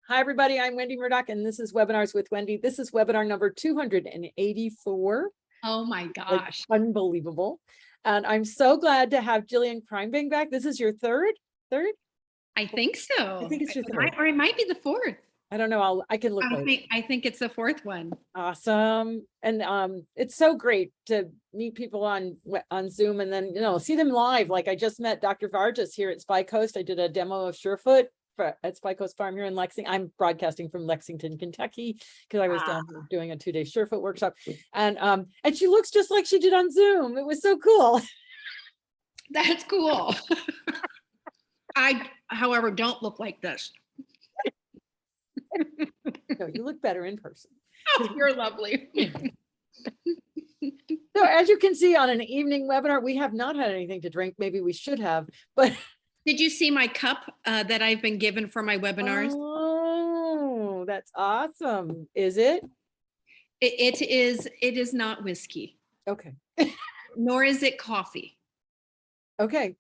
Hi, everybody. I'm Wendy Murdoch, and this is Webinars with Wendy. This is webinar number 284. Oh my gosh. Like, unbelievable. And I'm so glad to have Jillian Kreinbring back. This is your third? I think so. I think it's your third. Or it might be the fourth. I don't know. I can look. I think it's the fourth one. Awesome. And it's so great to meet people on Zoom and then, see them live. Like I just met Dr. Vargas here at Spy Coast. I did a demo of Surefoot at Spy Coast Farm here in Lexington. I'm broadcasting from Lexington, Kentucky, because I was down here doing a 2-day Surefoot workshop. And she looks just like she did on Zoom. It was so cool. That's cool. I, however, don't look like this. No, you look better in person. Oh, you're lovely. So as you can see on an evening webinar, we have not had anything to drink. Maybe we should have, but. Did you see my cup that I've been given for my webinars? Oh, that's awesome. Is it? It is not whiskey. Okay. Nor is it coffee. Okay.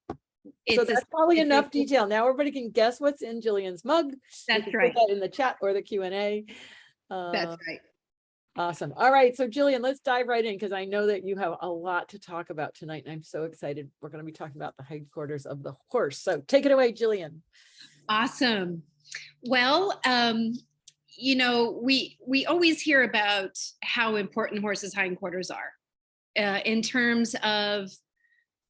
So that's probably enough detail. Now everybody can guess what's in Jillian's mug. That's right. Put that in the chat or the Q&A. That's right. Awesome. All right. So Jillian, let's dive right in because I know that you have a lot to talk about tonight and I'm so excited. We're going to be talking about the hindquarters of the horse. So take it away, Jillian. Awesome. Well, we always hear about how important horses' hindquarters are in terms of,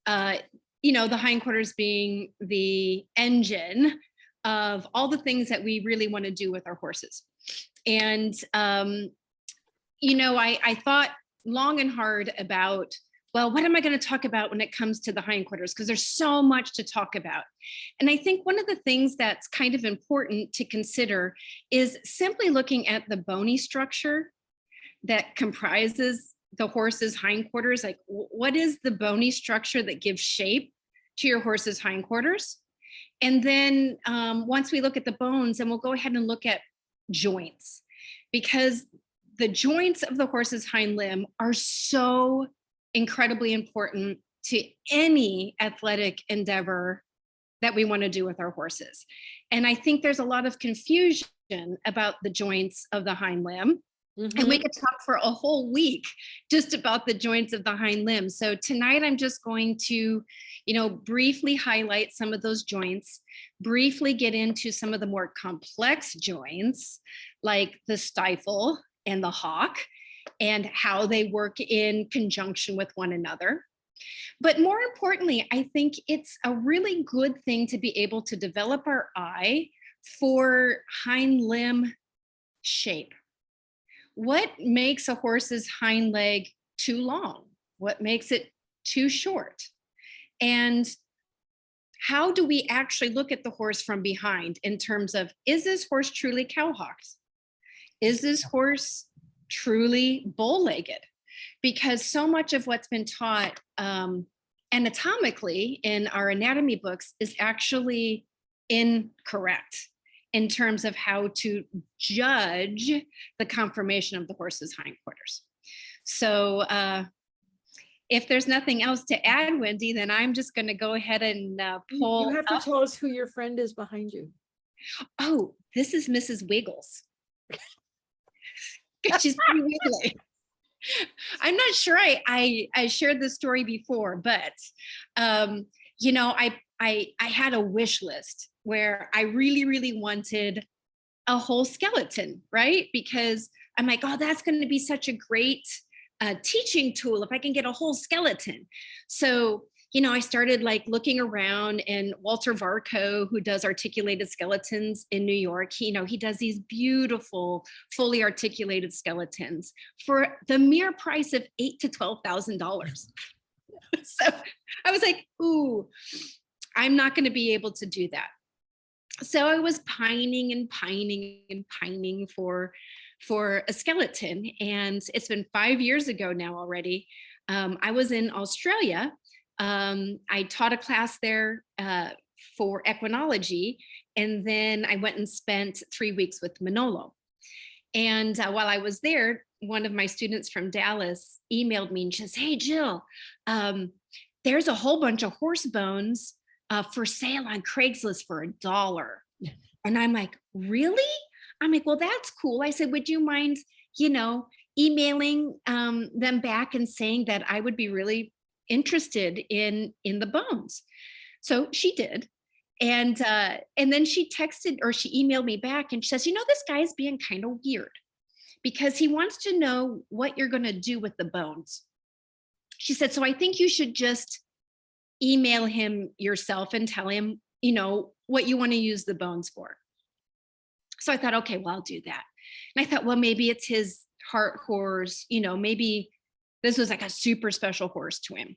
the hindquarters being the engine of all the things that we really want to do with our horses. And, I thought long and hard about, well, what am I going to talk about when it comes to the hindquarters? Because there's so much to talk about. And I think one of the things that's kind of important to consider is simply looking at the bony structure that comprises the horse's hindquarters. Like, what is the bony structure that gives shape to your horse's hindquarters? And then once we look at the bones, then we'll go ahead and look at joints, because the joints of the horse's hind limb are so incredibly important to any athletic endeavor that we want to do with our horses. And I think there's a lot of confusion about the joints of the hind limb. Mm-hmm. And we could talk for a whole week just about the joints of the hind limb. So tonight I'm just going to, briefly highlight some of those joints, briefly get into some of the more complex joints like the stifle and the hock and how they work in conjunction with one another. But more importantly, I think it's a really good thing to be able to develop our eye for hind limb shape. What makes a horse's hind leg too long? What makes it too short? And how do we actually look at the horse from behind in terms of, is this horse truly cow-hocked? Is this horse truly bow-legged? Because so much of what's been taught anatomically in our anatomy books is actually incorrect in terms of how to judge the conformation of the horse's hindquarters. So if there's nothing else to add, Wendy, then I'm just going to go ahead and pull. You have to tell us who your friend is behind you. Oh, this is Mrs. Wiggles. She's pretty wiggly. I'm not sure I shared this story before, but I had a wish list where I really, really wanted a whole skeleton, right? Because I'm like, oh, that's going to be such a great teaching tool if I can get a whole skeleton. So, I started looking around, and Walter Varco, who does articulated skeletons in New York, he does these beautiful, fully articulated skeletons for the mere price of $8,000 to $12,000. So I was like, ooh, I'm not going to be able to do that. So I was pining and pining and pining for a skeleton. And it's been 5 years ago now already. I was in Australia. I taught a class there for equinology. And then I went and spent 3 weeks with Manolo. And while I was there, one of my students from Dallas emailed me and she says, hey, Jill, there's a whole bunch of horse bones for sale on Craigslist for $1. And I'm like, really? I'm like, well, that's cool. I said, would you mind, you know, emailing them back and saying that I would be really interested in the bones? So she did. And then she texted or she emailed me back and she says, you know, this guy is being kind of weird because he wants to know what you're going to do with the bones. She said, so I think you should just email him yourself and tell him, you know, what you want to use the bones for. So I thought, okay, well, I'll do that. And I thought, well, maybe it's his heart horse, you know, maybe this was like a super special horse to him.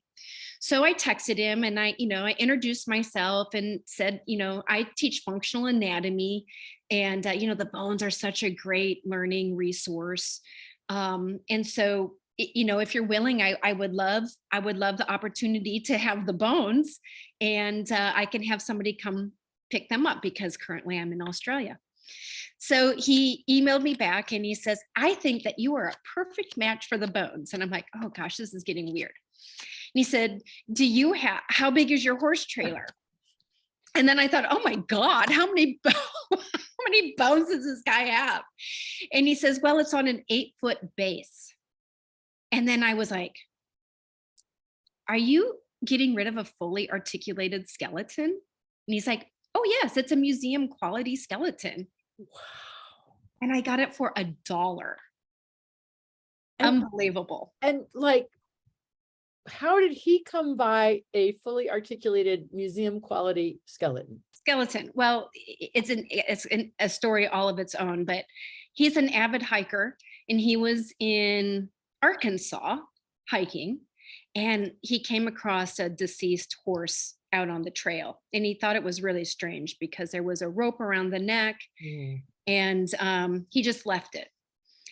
So I texted him and I introduced myself and said, you know, I teach functional anatomy and, you know, the bones are such a great learning resource. And so, you know, if you're willing, I would love the opportunity to have the bones and I can have somebody come pick them up because currently I'm in Australia. So he emailed me back and he says, I think that you are a perfect match for the bones. And I'm like, oh gosh, this is getting weird. And he said, how big is your horse trailer? And then I thought, oh my God, how many bones does this guy have? And he says, well, it's on an 8-foot base. And then I was like, are you getting rid of a fully articulated skeleton? And he's like, oh yes, it's a museum quality skeleton. Wow. And I got it for $1. Unbelievable. And like, how did he come by a fully articulated museum quality skeleton? Well, it's a story all of its own, but he's an avid hiker and he was in Arkansas hiking and he came across a deceased horse out on the trail and he thought it was really strange because there was a rope around the neck and he just left it.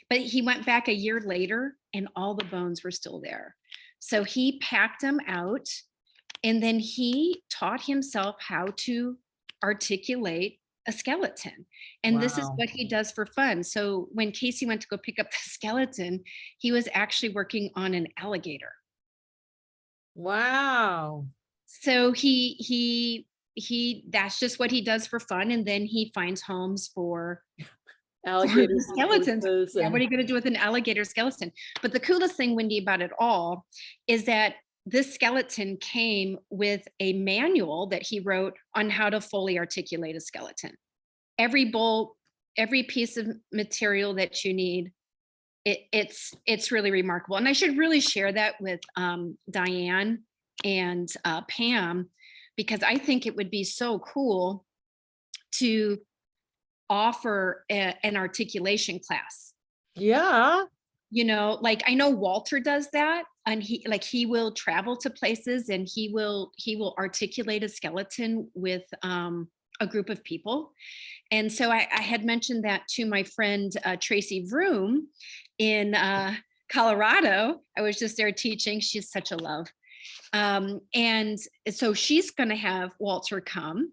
But he went back a year later and all the bones were still there. So he packed them out and then he taught himself how to articulate a skeleton. And this is what he does for fun. So when Casey went to go pick up the skeleton, he was actually working on an alligator. Wow. So he that's just what he does for fun. And then he finds homes for Alligator skeletons. Yeah, what are you going to do with an alligator skeleton? But the coolest thing, Wendy, about it all is that this skeleton came with a manual that he wrote on how to fully articulate a skeleton. Every bolt, every piece of material that you need, it's really remarkable. And I should really share that with Diane and Pam, because I think it would be so cool to offer an articulation class. Yeah. You know, like I know Walter does that and he will travel to places and he will articulate a skeleton with a group of people. And so I had mentioned that to my friend Tracy Vroom in Colorado. I was just there teaching. She's such a love. And so she's going to have Walter come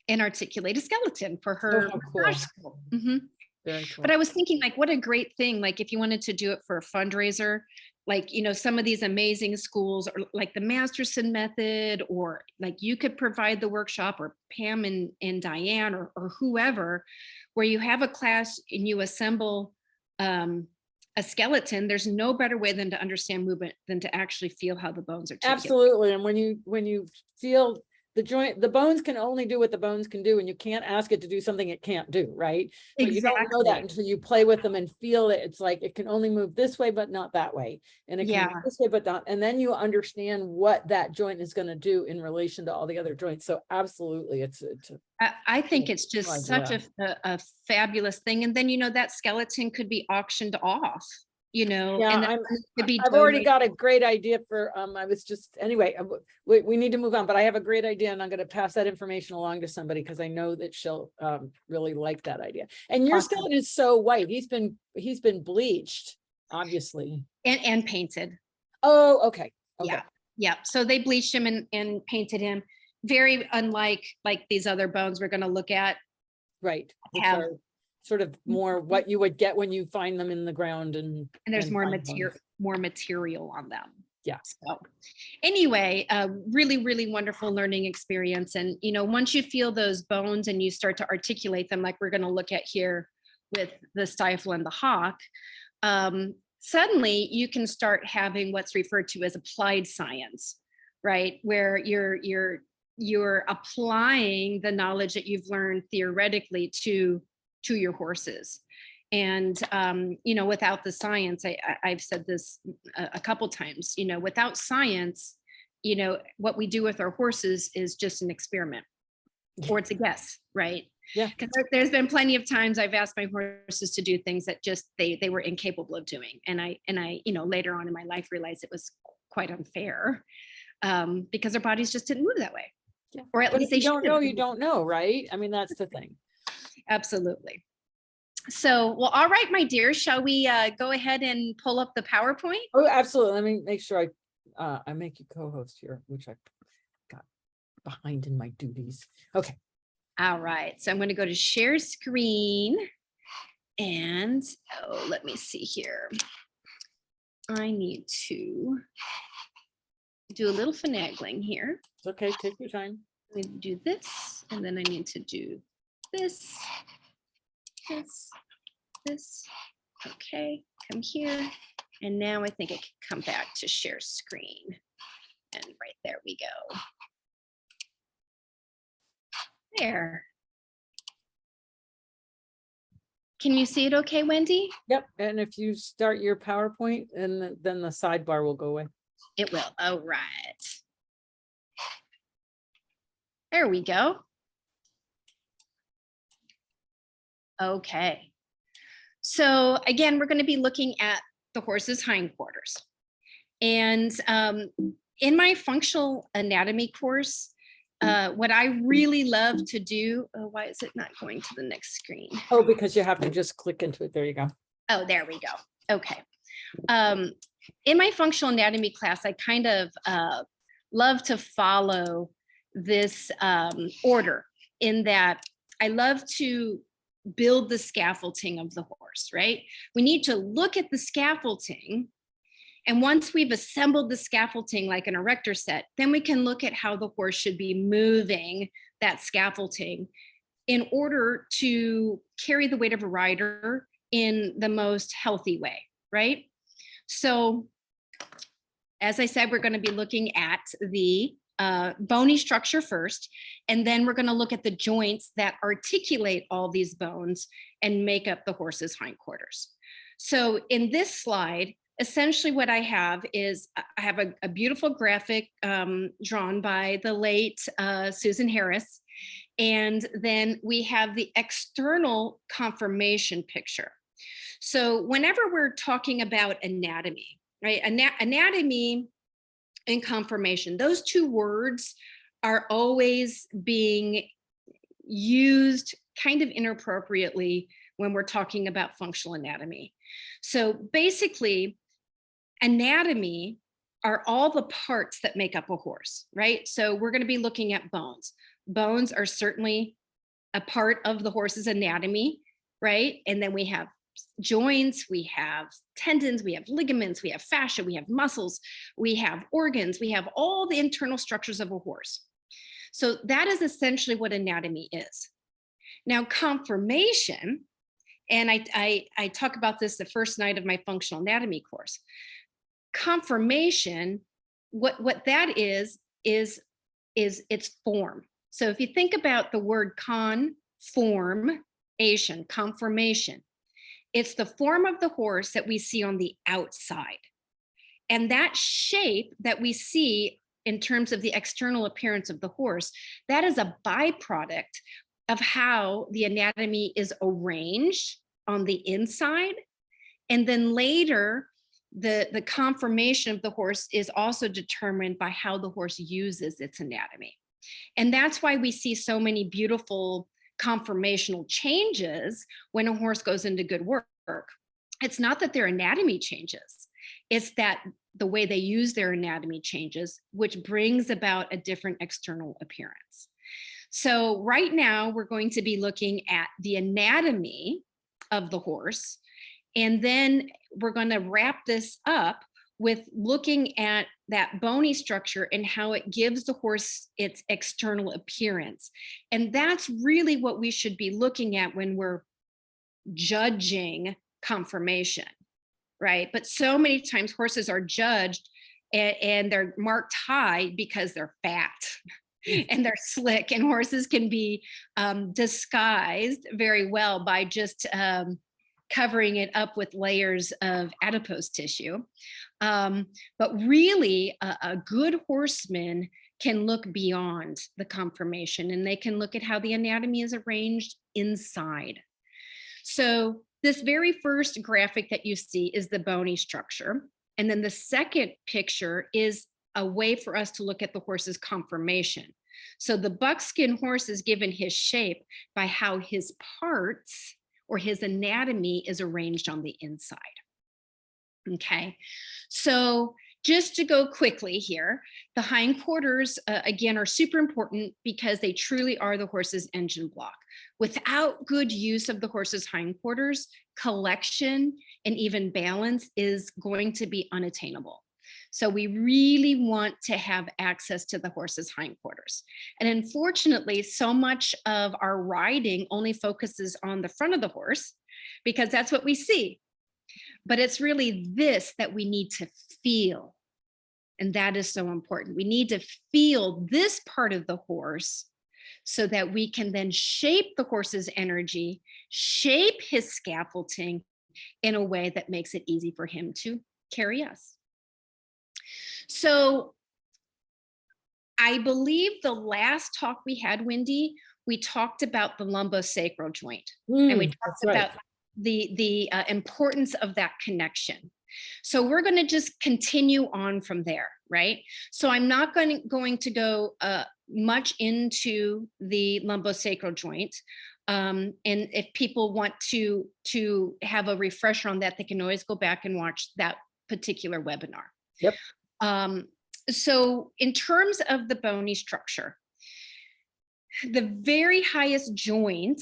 and articulate a skeleton for her school. Mm-hmm. Very cool. But I was thinking, like, what a great thing, like if you wanted to do it for a fundraiser, like, you know, some of these amazing schools or like the Masterson method, or like you could provide the workshop, or Pam and Diane or whoever, where you have a class and you assemble a skeleton. There's no better way than to understand movement than to actually feel how the bones are articulate. Absolutely. And when you feel the joint, the bones can only do what the bones can do, and you can't ask it to do something it can't do, right? But you don't know that until you play with them and feel it. It's like it can only move this way, but not that way. And it can move this way, but not. And then you understand what that joint is going to do in relation to all the other joints. So absolutely, I think it's just such a fabulous thing. And then, you know, that skeleton could be auctioned off. You know, and I've already got a great idea for, I was just, anyway, we need to move on, but I have a great idea and I'm going to pass that information along to somebody because I know that she'll really like that idea. And your skeleton is so white. He's been bleached, obviously. And painted. Oh, okay. Yeah. So they bleached him and painted him. Very unlike like these other bones we're going to look at. Right. Sort of more what you would get when you find them in the ground, and there's more material on them. Yeah. So anyway, really, really wonderful learning experience. And, you know, once you feel those bones and you start to articulate them, like we're going to look at here, with the stifle and the hawk, suddenly you can start having what's referred to as applied science, right? Where you're applying the knowledge that you've learned theoretically to your horses. And, without the science, I've said this a couple times, without science, what we do with our horses is just an experiment, or it's a guess, right? Yeah. Because there's been plenty of times I've asked my horses to do things that just they were incapable of doing. And I, later on in my life realized it was quite unfair, because their bodies just didn't move that way. Yeah. Or at But least if they you don't know, shouldn't. you don't know, right? I mean, that's the thing. Absolutely. So, well, all right, my dear, shall we go ahead and pull up the PowerPoint? Oh, absolutely. Let me make sure I make you co-host here, which I got behind in my duties. Okay. All right, so I'm going to go to share screen, and let me see here. I need to do a little finagling here. It's okay. Take your time. I need to do this, and then I need to do this. This. Okay, come here. And now I think I can come back to share screen. And right there we go. There. Can you see it okay, Wendy? Yep. And if you start your PowerPoint, and then the sidebar will go away. It will. All right. There we go. Okay. So again, we're going to be looking at the horse's hindquarters. And in my functional anatomy course, what I really love to do, why is it not going to the next screen? Oh, because you have to just click into it. There you go. Oh, there we go. Okay. In my functional anatomy class, I kind of love to follow this order, in that I love to build the scaffolding of the horse, right? We need to look at the scaffolding. And once we've assembled the scaffolding like an erector set, then we can look at how the horse should be moving that scaffolding in order to carry the weight of a rider in the most healthy way, right? So, as I said, we're going to be looking at the bony structure first, and then we're going to look at the joints that articulate all these bones and make up the horse's hindquarters. So in this slide, essentially what I have is I have a beautiful graphic drawn by the late Susan Harris. And then we have the external conformation picture. So whenever we're talking about anatomy, right? Anatomy and conformation, those two words are always being used kind of inappropriately when we're talking about functional anatomy. So basically, anatomy are all the parts that make up a horse, right? So we're going to be looking at bones. Bones are certainly a part of the horse's anatomy, right? And then we have joints, we have tendons, we have ligaments, we have fascia, we have muscles, we have organs, we have all the internal structures of a horse. So that is essentially what anatomy is. Now, conformation, and I talk about this the first night of my functional anatomy course. Conformation, what that is its form. So if you think about the word conformation, it's the form of the horse that we see on the outside. And that shape that we see in terms of the external appearance of the horse, that is a byproduct of how the anatomy is arranged on the inside. And then later, the conformation of the horse is also determined by how the horse uses its anatomy. And that's why we see so many beautiful conformational changes when a horse goes into good work. It's not that their anatomy changes, it's that the way they use their anatomy changes, which brings about a different external appearance. So right now we're going to be looking at the anatomy of the horse, and then we're going to wrap this up with looking at that bony structure and how it gives the horse its external appearance. And that's really what we should be looking at when we're conformation, right? But so many times horses are judged and they're marked high because they're fat and they're slick, and horses can be disguised very well by just covering it up with layers of adipose tissue. But really, a good horseman can look beyond the conformation, and they can look at how the anatomy is arranged inside. So this very first graphic that you see is the bony structure. And then the second picture is a way for us to look at the horse's conformation. So the buckskin horse is given his shape by how his parts or his anatomy is arranged on the inside. Okay, so just to go quickly here, the hindquarters, again, are super important because they truly are the horse's engine block. Without good use of the horse's hindquarters, collection and even balance is going to be unattainable. So we really want to have access to the horse's hindquarters. And unfortunately, so much of our riding only focuses on the front of the horse because that's what we see. But it's really this that we need to feel. And that is so important. We need to feel this part of the horse so that we can then shape the horse's energy, shape his scaffolding in a way that makes it easy for him to carry us. So I believe the last talk we had, Wendy, we talked about the lumbosacral joint, and we talked about the importance of that connection. So we're going to just continue on from there, right? So I'm not going to go much into the lumbosacral joint. And if people want to have a refresher on that, they can always go back and watch that particular webinar. Yep. So in terms of the bony structure, the very highest joint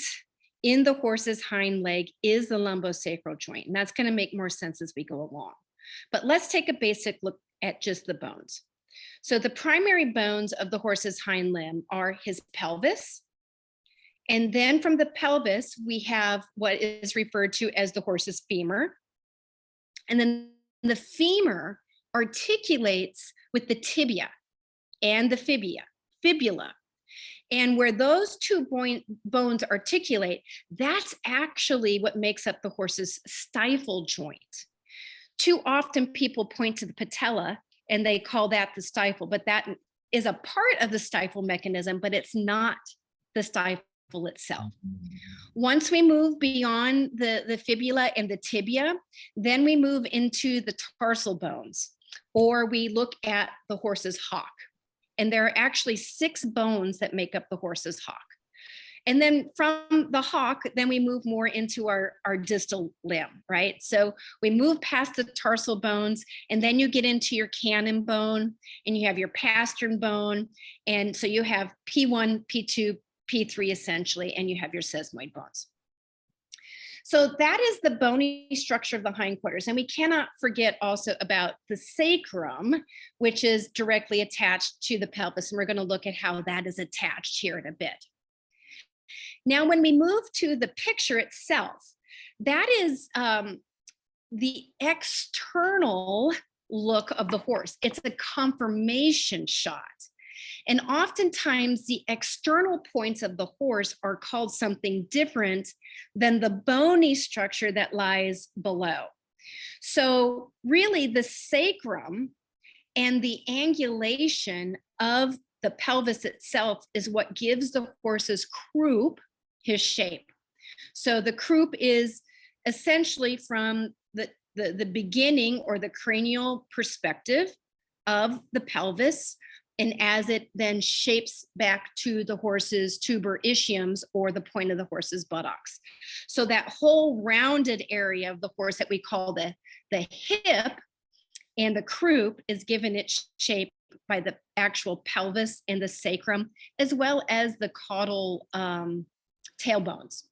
in the horse's hind leg is the lumbosacral joint. And that's going to make more sense as we go along. But let's take a basic look at just the bones. So the primary bones of the horse's hind limb are his pelvis. And then from the pelvis, we have what is referred to as the horse's femur. And then the femur articulates with the tibia and the fibula. And where those two bones articulate, that's actually what makes up the horse's stifle joint. Too often people point to the patella and they call that the stifle, but that is a part of the stifle mechanism, but it's not the stifle itself. Once we move beyond the fibula and the tibia, then we move into the tarsal bones, or we look at the horse's hock. And there are actually 6 bones that make up the horse's hock. And then from the hock, then we move more into our distal limb, right? So we move past the tarsal bones, and then you get into your cannon bone, and you have your pastern bone. And so you have P1, P2, P3 essentially, and you have your sesamoid bones. So that is the bony structure of the hindquarters. And we cannot forget also about the sacrum, which is directly attached to the pelvis. And we're going to look at how that is attached here in a bit. Now, when we move to the picture itself, that is the external look of the horse. It's a conformation shot. And oftentimes the external points of the horse are called something different than the bony structure that lies below. So really the sacrum and the angulation of the pelvis itself is what gives the horse's croup his shape. So the croup is essentially from the beginning or the cranial perspective of the pelvis, and as it then shapes back to the horse's tuber ischiums, or the point of the horse's buttocks. So that whole rounded area of the horse that we call the hip and the croup is given its shape by the actual pelvis and the sacrum, as well as the caudal tailbones.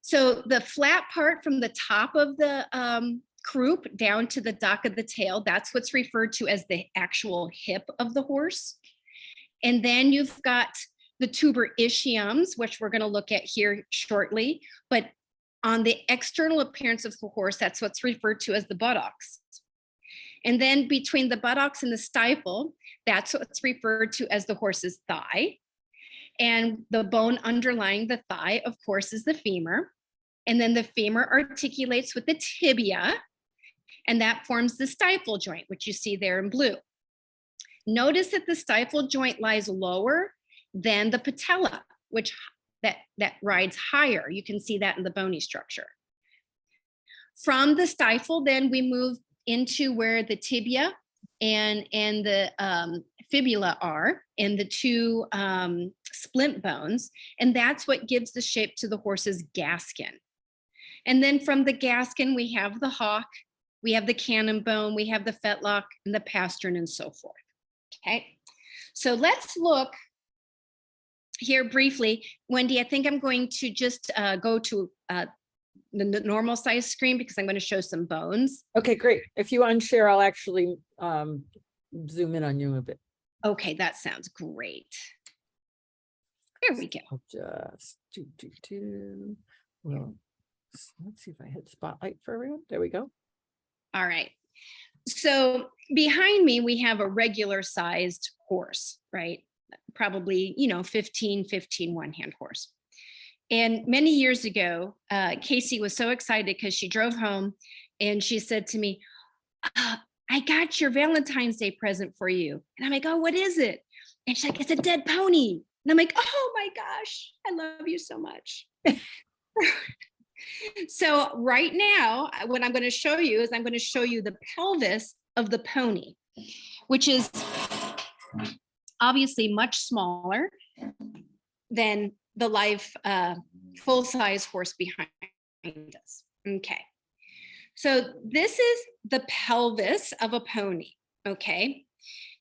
So the flat part from the top of the croup down to the dock of the tail, that's what's referred to as the actual hip of the horse. And then you've got the tuber ischiums, which we're going to look at here shortly. But on the external appearance of the horse, that's what's referred to as the buttocks. And then between the buttocks and the stifle, that's what's referred to as the horse's thigh. And the bone underlying the thigh, of course, is the femur. And then the femur articulates with the tibia, and that forms the stifle joint, which you see there in blue. Notice that the stifle joint lies lower than the patella, which that rides higher. You can see that in the bony structure. From the stifle, then we move into where the tibia and the fibula are, and the two splint bones, and that's what gives the shape to the horse's gaskin. And then from the gaskin, we have the hock, we have the cannon bone, we have the fetlock, and the pastern, and so forth. Okay, so let's look here briefly. Wendy, I think I'm going to just go to the normal size screen because I'm going to show some bones. Okay, great. If you unshare, I'll actually zoom in on you a bit. Okay, that sounds great. There we go. I'll just well, let's see if I hit spotlight for everyone. There we go. All right. So behind me, we have a regular sized horse, right? Probably, 15 one-hand horse. And many years ago, Casey was so excited because she drove home and she said to me, I got your Valentine's Day present for you. And I'm like, oh, what is it? And she's like, it's a dead pony. And I'm like, oh my gosh, I love you so much. So right now, what I'm going to show you is I'm going to show you the pelvis of the pony, which is obviously much smaller than the live full-size horse behind us. Okay. So this is the pelvis of a pony, okay?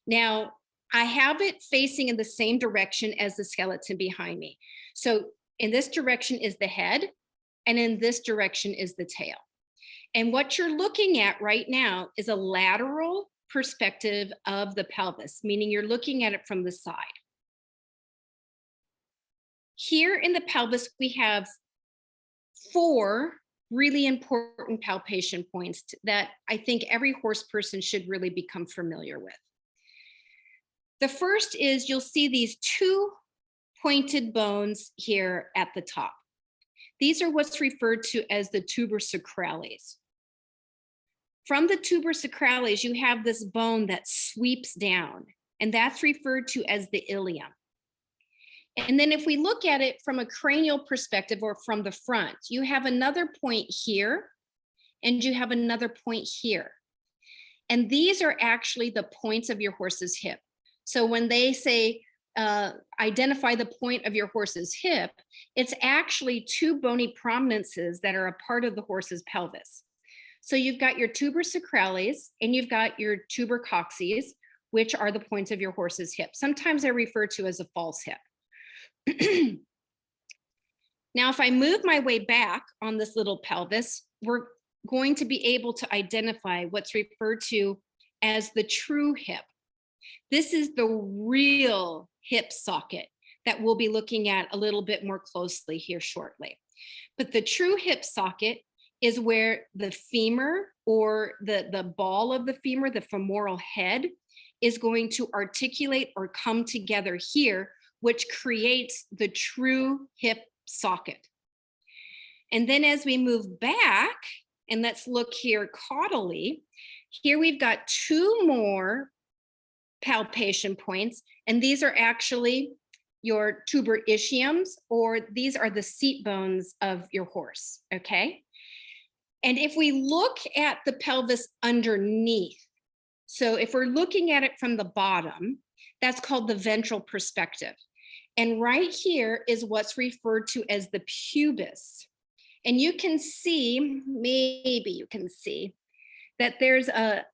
Now, I have it facing in the same direction as the skeleton behind me. So in this direction is the head, and in this direction is the tail. And what you're looking at right now is a lateral perspective of the pelvis, meaning you're looking at it from the side. Here in the pelvis, we have 4 really important palpation points that I think every horse person should really become familiar with. The first is you'll see these 2 pointed bones here at the top. These are what's referred to as the tuber sacrales. From the tuber sacrales, you have this bone that sweeps down, and that's referred to as the ilium. And then if we look at it from a cranial perspective or from the front, you have another point here, and you have another point here. And these are actually the points of your horse's hip. So when they say, identify the point of your horse's hip, it's actually 2 bony prominences that are a part of the horse's pelvis. So you've got your tuber sacrales and you've got your tuber coxes, which are the points of your horse's hip. Sometimes they're referred to as a false hip. Now, if I move my way back on this little pelvis, we're going to be able to identify what's referred to as the true hip. This is the real hip socket that we'll be looking at a little bit more closely here shortly. But the true hip socket is where the femur, or the ball of the femur, the femoral head, is going to articulate or come together here, which creates the true hip socket. And then as we move back, and let's look here caudally, here we've got 2 more palpation points, and these are actually your tuber ischiums, or these are the seat bones of your horse, okay? And if we look at the pelvis underneath, so if we're looking at it from the bottom, that's called the ventral perspective. And right here is what's referred to as the pubis. And you can see, maybe you can see, that there's a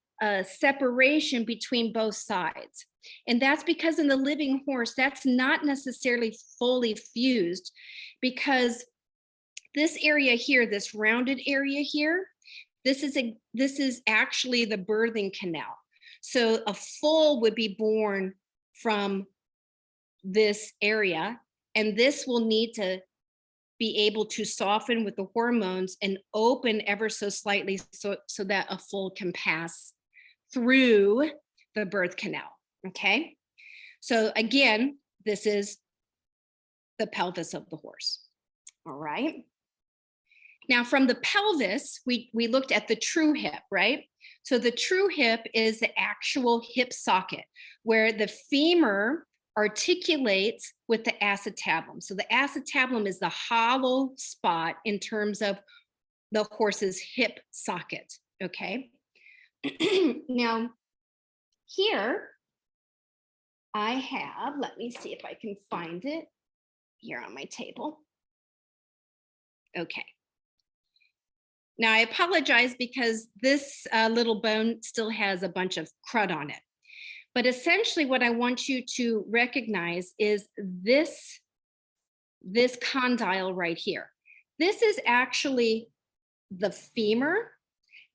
separation between both sides. And that's because in the living horse, that's not necessarily fully fused, because this area here, this rounded area here, this is actually the birthing canal. So a foal would be born from this area, and this will need to be able to soften with the hormones and open ever so slightly so that a foal can pass through the birth canal, okay? So again, this is the pelvis of the horse, all right? Now from the pelvis, we looked at the true hip, right? So the true hip is the actual hip socket where the femur articulates with the acetabulum. So the acetabulum is the hollow spot in terms of the horse's hip socket, okay? Now, here I have, let me see if I can find it here on my table. Okay. Now I apologize because this little bone still has a bunch of crud on it. But essentially what I want you to recognize is this condyle right here. This is actually the femur,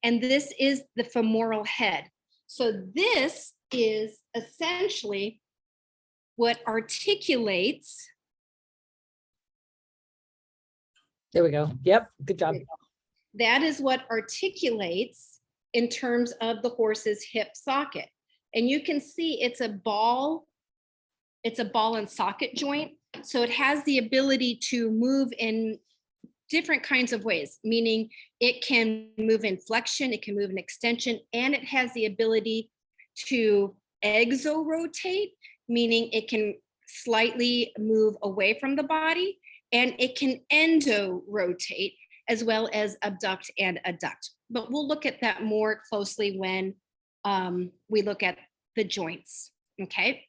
and this is the femoral head. So this is essentially what articulates. There we go. Yep, good job. That is what articulates in terms of the horse's hip socket. And you can see it's a ball and socket joint. So it has the ability to move in different kinds of ways, meaning it can move in flexion, it can move in extension, and it has the ability to exorotate, meaning it can slightly move away from the body, and it can endorotate as well as abduct and adduct. But we'll look at that more closely when we look at the joints, okay?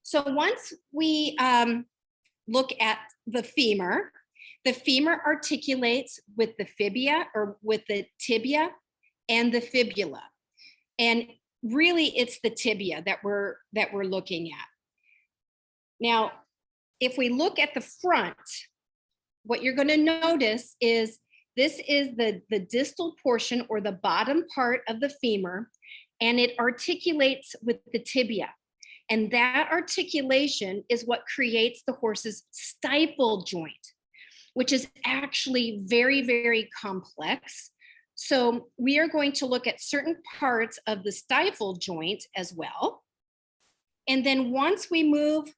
So once we look at the femur articulates with the fibia or with the tibia and the fibula. And really it's the tibia that we're looking at. Now, if we look at the front, what you're going to notice is this is the distal portion or the bottom part of the femur, and it articulates with the tibia. And that articulation is what creates the horse's stifle joint, which is actually very, very complex. So we are going to look at certain parts of the stifle joint as well. And then once we move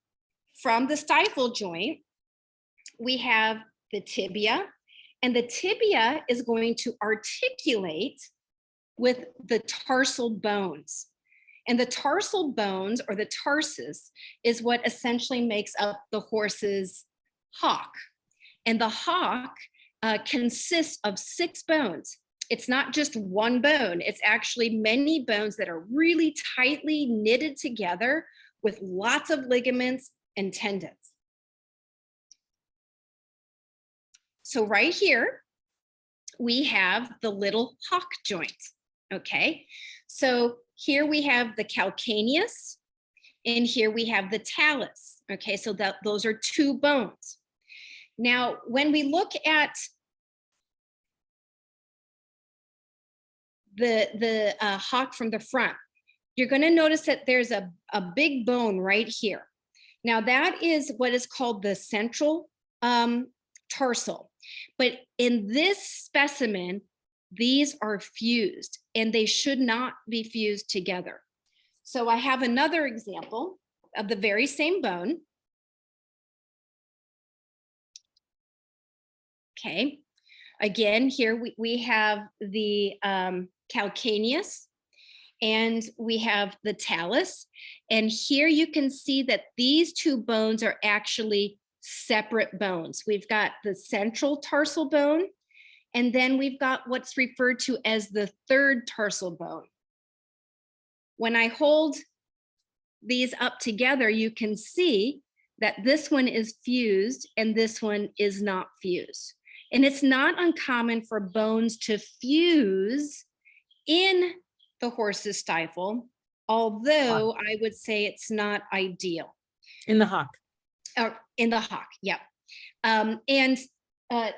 from the stifle joint, we have the tibia, and the tibia is going to articulate with the tarsal bones. And the tarsal bones, or the tarsus, is what essentially makes up the horse's hock. And the hock consists of 6 bones. It's not just one bone, it's actually many bones that are really tightly knitted together with lots of ligaments and tendons. So right here, we have the little hock joint, okay? So here we have the calcaneus, and here we have the talus, okay? So those are 2 bones. Now, when we look at the hock from the front, you're gonna notice that there's a big bone right here. Now that is what is called the central tarsal. But in this specimen, these are fused and they should not be fused together. So I have another example of the very same bone. Okay, again, here we have the calcaneus and we have the talus. And here you can see that these 2 bones are actually separate bones. We've got the central tarsal bone, and then we've got what's referred to as the third tarsal bone. When I hold these up together, you can see that this one is fused and this one is not fused. And it's not uncommon for bones to fuse in the horse's stifle, although I would say it's not ideal. In the hock. In the hock, yeah. And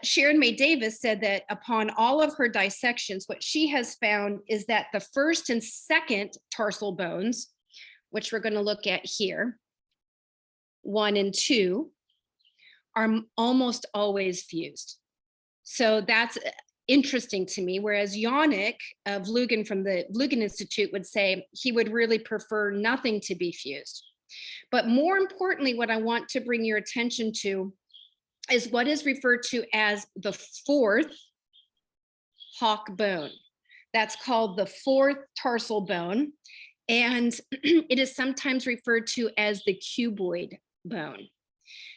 Sharon May Davis said that upon all of her dissections, what she has found is that the first and second tarsal bones, which we're going to look at here, 1 and 2, are almost always fused. So that's interesting to me. Whereas Yannick of Vlugin from the Vlugin Institute would say he would really prefer nothing to be fused. But more importantly, what I want to bring your attention to is what is referred to as the fourth hock bone. That's called the fourth tarsal bone. And it is sometimes referred to as the cuboid bone.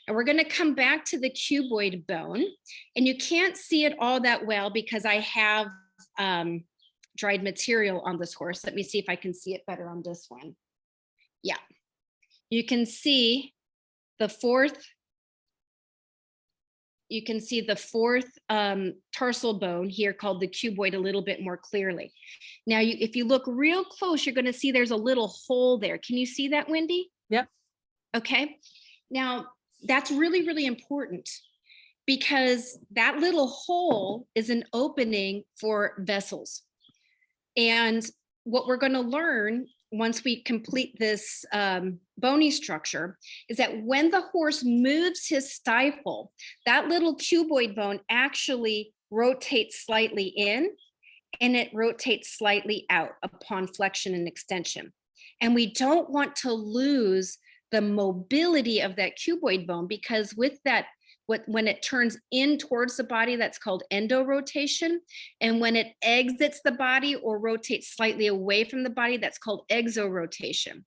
And we're going to come back to the cuboid bone. And you can't see it all that well because I have dried material on this horse. Let me see if I can see it better on this one. Yeah. You can see the fourth. You can see the fourth tarsal bone here called the cuboid a little bit more clearly. Now, if you look real close, you're going to see there's a little hole there. Can you see that, Wendy? Yep. Okay. Now, that's really, really important because that little hole is an opening for vessels. And what we're going to learn once we complete this bony structure is that when the horse moves his stifle, that little cuboid bone actually rotates slightly in and it rotates slightly out upon flexion and extension. And we don't want to lose the mobility of that cuboid bone because with that, when it turns in towards the body, that's called endorotation. And when it exits the body or rotates slightly away from the body, that's called exorotation.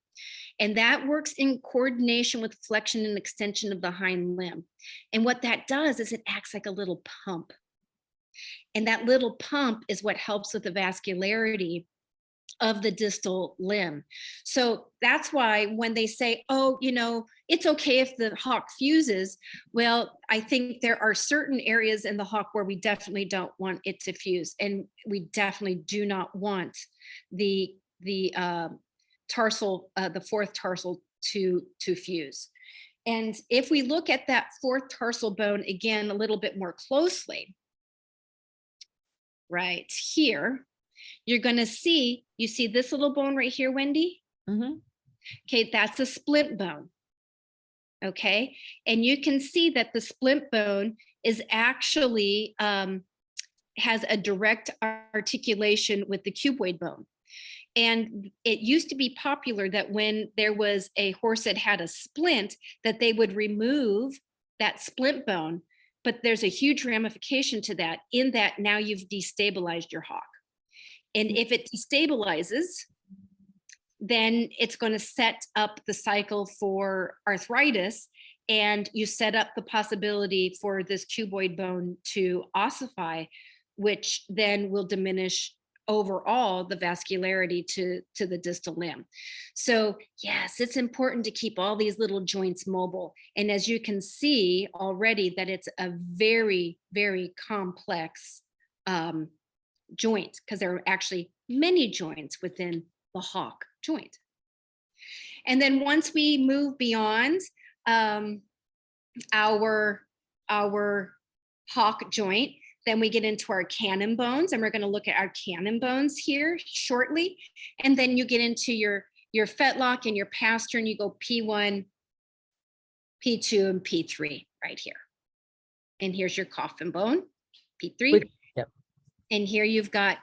And that works in coordination with flexion and extension of the hind limb. And what that does is it acts like a little pump. And that little pump is what helps with the vascularity of the distal limb. So that's why when they say, oh, you know, it's okay if the hock fuses. Well, I think there are certain areas in the hock where we definitely don't want it to fuse. And we definitely do not want the tarsal, the fourth tarsal to fuse. And if we look at that fourth tarsal bone again a little bit more closely, right here, you're going to see, you see this little bone right here, Wendy? Mm-hmm. Okay, that's a splint bone. Okay, and you can see that the splint bone is actually has a direct articulation with the cuboid bone. And it used to be popular that when there was a horse that had a splint, that they would remove that splint bone. But there's a huge ramification to that in that now you've destabilized your hock. And if it destabilizes, then it's going to set up the cycle for arthritis, and you set up the possibility for this cuboid bone to ossify, which then will diminish overall the vascularity to the distal limb. So yes, it's important to keep all these little joints mobile. And as you can see already that it's a very, very complex joint because there are actually many joints within the hock joint. And then once we move beyond our hock joint, then we get into our cannon bones, and we're going to look at our cannon bones here shortly. And then you get into your fetlock and your pastern. You go P1, P2, and P3 right here. And here's your coffin bone, P3. Yep. And here you've got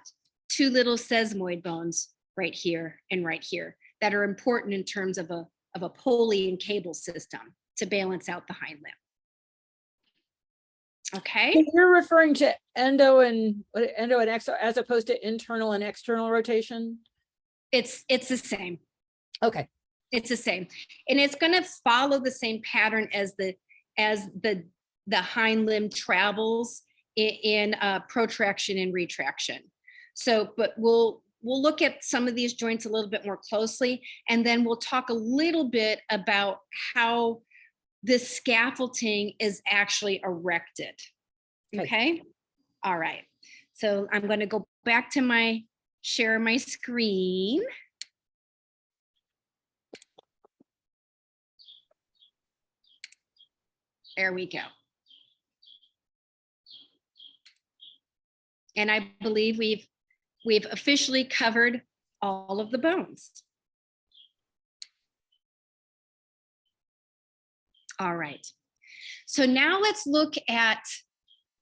two little sesamoid bones right here and right here that are important in terms of a pulley and cable system to balance out the hind limb. Okay. So you're referring to endo and exo as opposed to internal and external rotation? It's the same. Okay. It's the same. And it's going to follow the same pattern as the hind limb travels in protraction and retraction. So, but we'll look at some of these joints a little bit more closely, and then we'll talk a little bit about how this scaffolding is actually erected. Okay. All right. So I'm going to go back to share my screen. There we go. And I believe we've officially covered all of the bones. All right. So now let's look at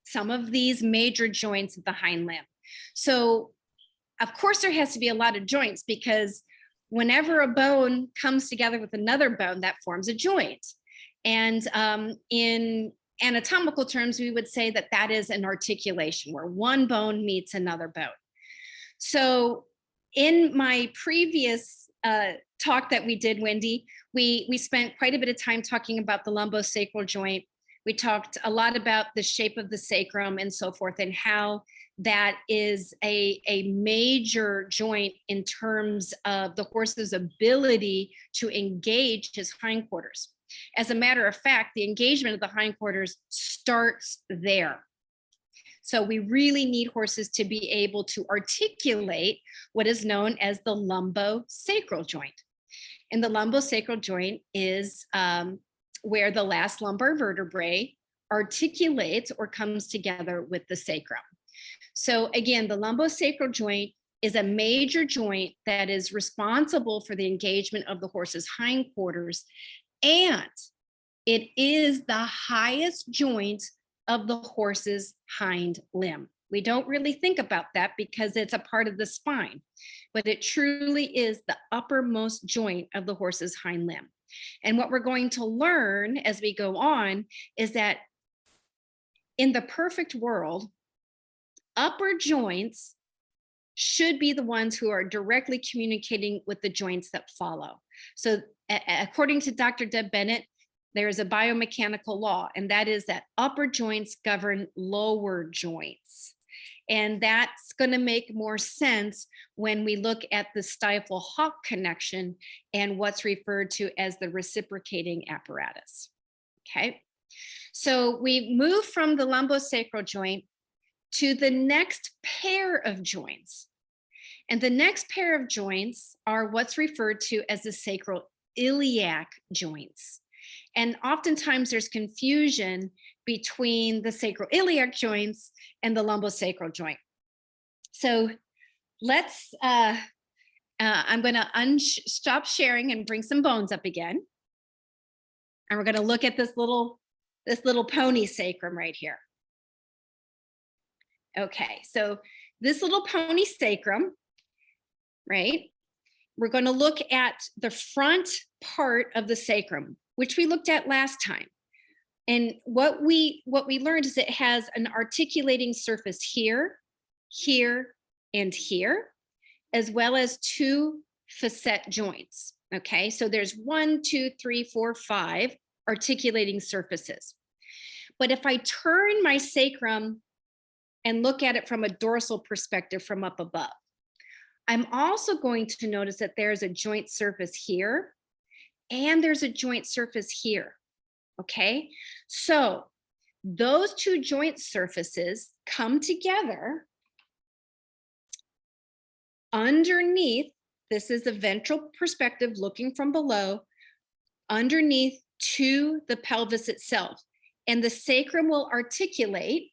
some of these major joints of the hind limb. So of course there has to be a lot of joints, because whenever a bone comes together with another bone, that forms a joint. And in anatomical terms, we would say that that is an articulation, where one bone meets another bone. So in my previous talk that we did, Wendy, we spent quite a bit of time talking about the lumbosacral joint. We talked a lot about the shape of the sacrum and so forth, and how that is a major joint in terms of the horse's ability to engage his hindquarters. As a matter of fact, the engagement of the hindquarters starts there. So we really need horses to be able to articulate what is known as the lumbosacral joint. And the lumbosacral joint is where the last lumbar vertebrae articulates or comes together with the sacrum. So again, the lumbosacral joint is a major joint that is responsible for the engagement of the horse's hindquarters, and it is the highest joint of the horse's hind limb. We don't really think about that because it's a part of the spine, but it truly is the uppermost joint of the horse's hind limb. And what we're going to learn as we go on is that in the perfect world, upper joints should be the ones who are directly communicating with the joints that follow. So according to Dr. Deb Bennett, there is a biomechanical law, and that is that upper joints govern lower joints. And that's going to make more sense when we look at the Stifle Hawked connection and what's referred to as the reciprocating apparatus. Okay, so we move from the lumbosacral joint to the next pair of joints. And the next pair of joints are what's referred to as the sacral iliac joints. And oftentimes there's confusion between the sacral iliac joints and the lumbosacral joint. So let's, I'm gonna stop sharing and bring some bones up again. And we're gonna look at this little pony sacrum right here. Okay, so this little pony sacrum, right? We're going to look at the front part of the sacrum, which we looked at last time. And what we learned is it has an articulating surface here, here, and here, as well as two facet joints. Okay, so there's 1, 2, 3, 4, 5 articulating surfaces. But if I turn my sacrum and look at it from a dorsal perspective from up above, I'm also going to notice that there's a joint surface here and there's a joint surface here. Okay, so those two joint surfaces come together underneath. This is the ventral perspective looking from below, underneath to the pelvis itself. And the sacrum will articulate.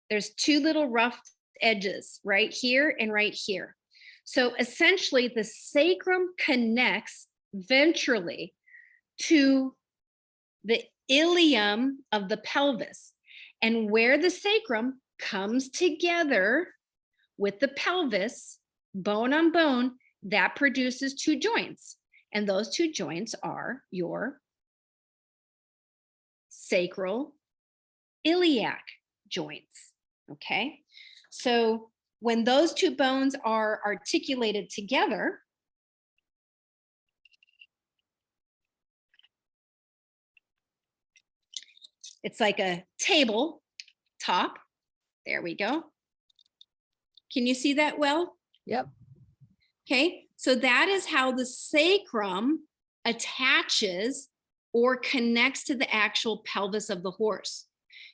There's two little rough edges right here and right here. So essentially the sacrum connects ventrally to the ilium of the pelvis, and where the sacrum comes together with the pelvis, bone on bone, that produces two joints. And those two joints are your sacral iliac joints. Okay, so when those two bones are articulated together, it's like a table top. There we go. Can you see that well? Yep. Okay, so that is how the sacrum attaches or connects to the actual pelvis of the horse.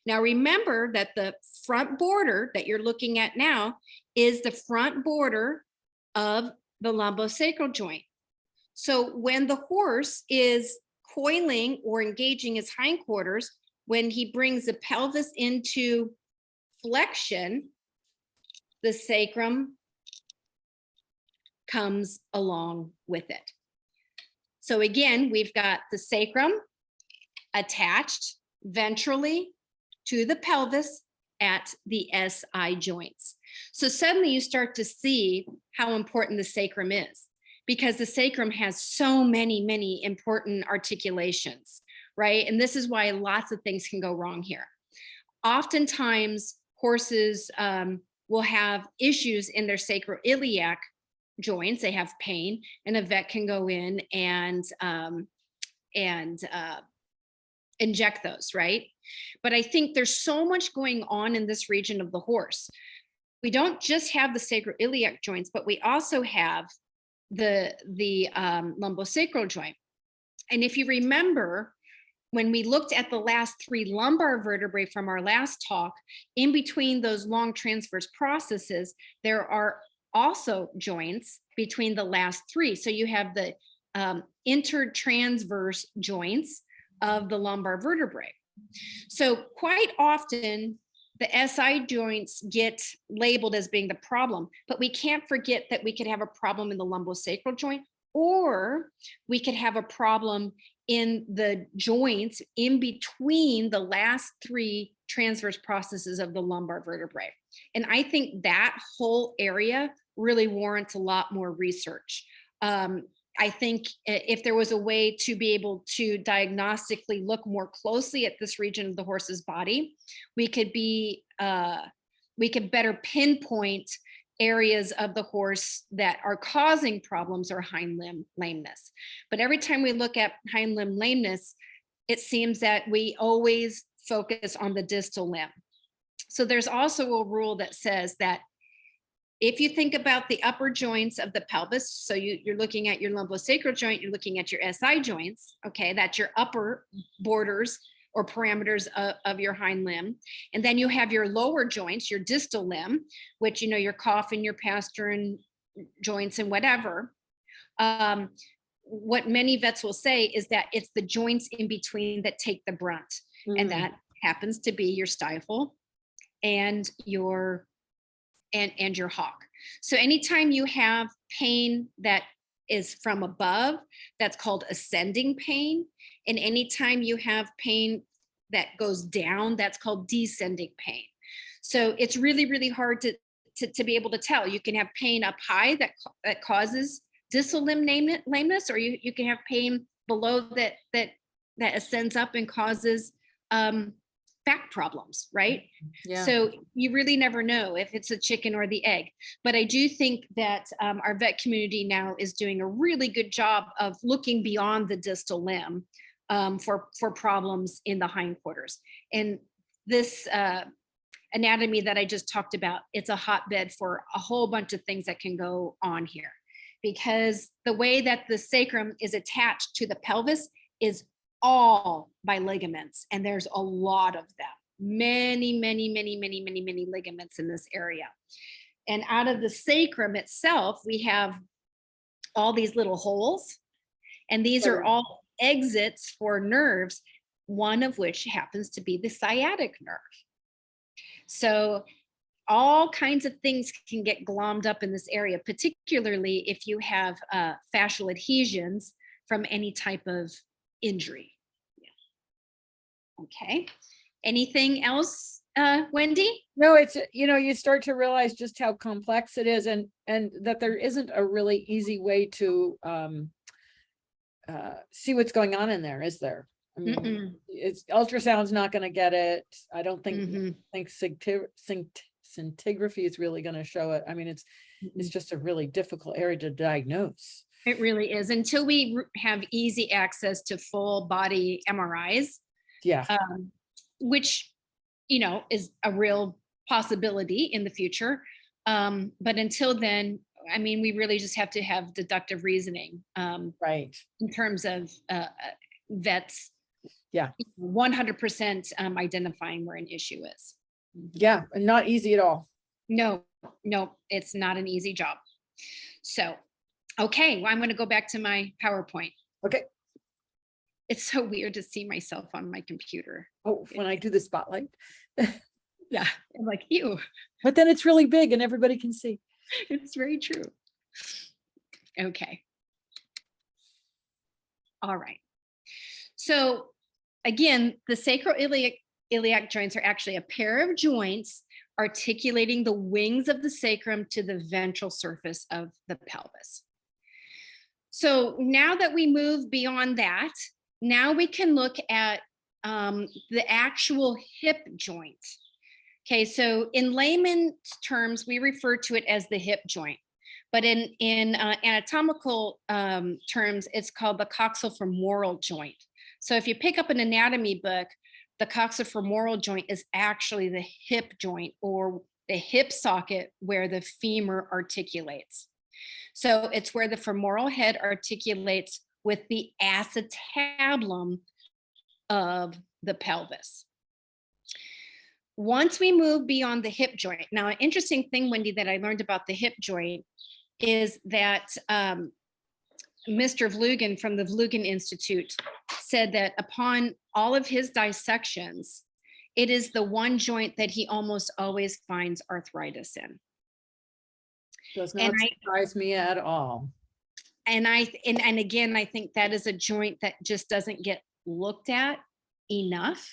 Now remember that the front border that you're looking at now is the front border of the lumbosacral joint. So when the horse is coiling or engaging his hindquarters, when he brings the pelvis into flexion, the sacrum comes along with it. So again, we've got the sacrum attached ventrally to the pelvis at the SI joints. So suddenly you start to see how important the sacrum is, because the sacrum has so many, many important articulations, right? And this is why lots of things can go wrong here. Oftentimes, horses will have issues in their sacroiliac joints. They have pain, and a vet can go in and inject those, right? But I think there's so much going on in this region of the horse. We don't just have the sacroiliac joints, but we also have the lumbosacral joint. And if you remember, when we looked at the last 3 lumbar vertebrae from our last talk, in between those long transverse processes, there are also joints between the last 3. So you have the intertransverse joints of the lumbar vertebrae. So quite often, the SI joints get labeled as being the problem, but we can't forget that we could have a problem in the lumbosacral joint, or we could have a problem in the joints in between the last 3 transverse processes of the lumbar vertebrae. And I think that whole area really warrants a lot more research. I think if there was a way to be able to diagnostically look more closely at this region of the horse's body, we could better pinpoint areas of the horse that are causing problems or hind limb lameness. But every time we look at hind limb lameness, it seems that we always focus on the distal limb. So there's also a rule that says that if you think about the upper joints of the pelvis, so you're looking at your lumbosacral joint, you're looking at your SI joints, okay, that's your upper borders or parameters of your hind limb. And then you have your lower joints, your distal limb, which, you know, your coffin, your pastern joints and whatever. What many vets will say is that it's the joints in between that take the brunt. And that happens to be your stifle and your hock. So anytime you have pain that is from above, that's called ascending pain. And anytime you have pain that goes down, that's called descending pain. So it's really, really hard to be able to tell. You can have pain up high that causes distal limb lameness, or you can have pain below that ascends up and causes back problems, right? Yeah. So you really never know if it's a chicken or the egg. But I do think that our vet community now is doing a really good job of looking beyond the distal limb for problems in the hindquarters. And this anatomy that I just talked about, it's a hotbed for a whole bunch of things that can go on here, because the way that the sacrum is attached to the pelvis is all by ligaments, and there's a lot of them, many ligaments in this area. And out of the sacrum itself, we have all these little holes, and these are all exits for nerves, one of which happens to be the sciatic nerve. So all kinds of things can get glommed up in this area, particularly if you have fascial adhesions from any type of injury. Yeah. Okay. Anything else, Wendy? No, it's, you know, you start to realize just how complex it is, and that there isn't a really easy way to see what's going on in there, is there? I mean, it's ultrasound's not going to get it. I don't think scintigraphy is really going to show it. I mean, it's just a really difficult area to diagnose. It really is, until we have easy access to full body MRIs. Yeah. Which, you know, is a real possibility in the future. But until then, I mean, we really just have to have deductive reasoning. Right. In terms of vets. Yeah. 100% identifying where an issue is. Yeah. And not easy at all. No, it's not an easy job. So, okay, well, I'm going to go back to my PowerPoint. Okay. It's so weird to see myself on my computer. Oh, when I do the spotlight. Yeah, I'm like, ew. But then it's really big and everybody can see. It's very true. Okay. All right. So again, the sacroiliac joints are actually a pair of joints articulating the wings of the sacrum to the ventral surface of the pelvis. So now that we move beyond that, now we can look at the actual hip joint. Okay, so in layman's terms, we refer to it as the hip joint, but in anatomical terms, it's called the coxal femoral joint. So if you pick up an anatomy book, the coxal femoral joint is actually the hip joint or the hip socket where the femur articulates. So it's where the femoral head articulates with the acetabulum of the pelvis. Once we move beyond the hip joint, now an interesting thing, Wendy, that I learned about the hip joint is that Mr. Vlugan from the Vlugan Institute said that upon all of his dissections, it is the one joint that he almost always finds arthritis in. Does not surprise me at all. And again, I think that is a joint that just doesn't get looked at enough.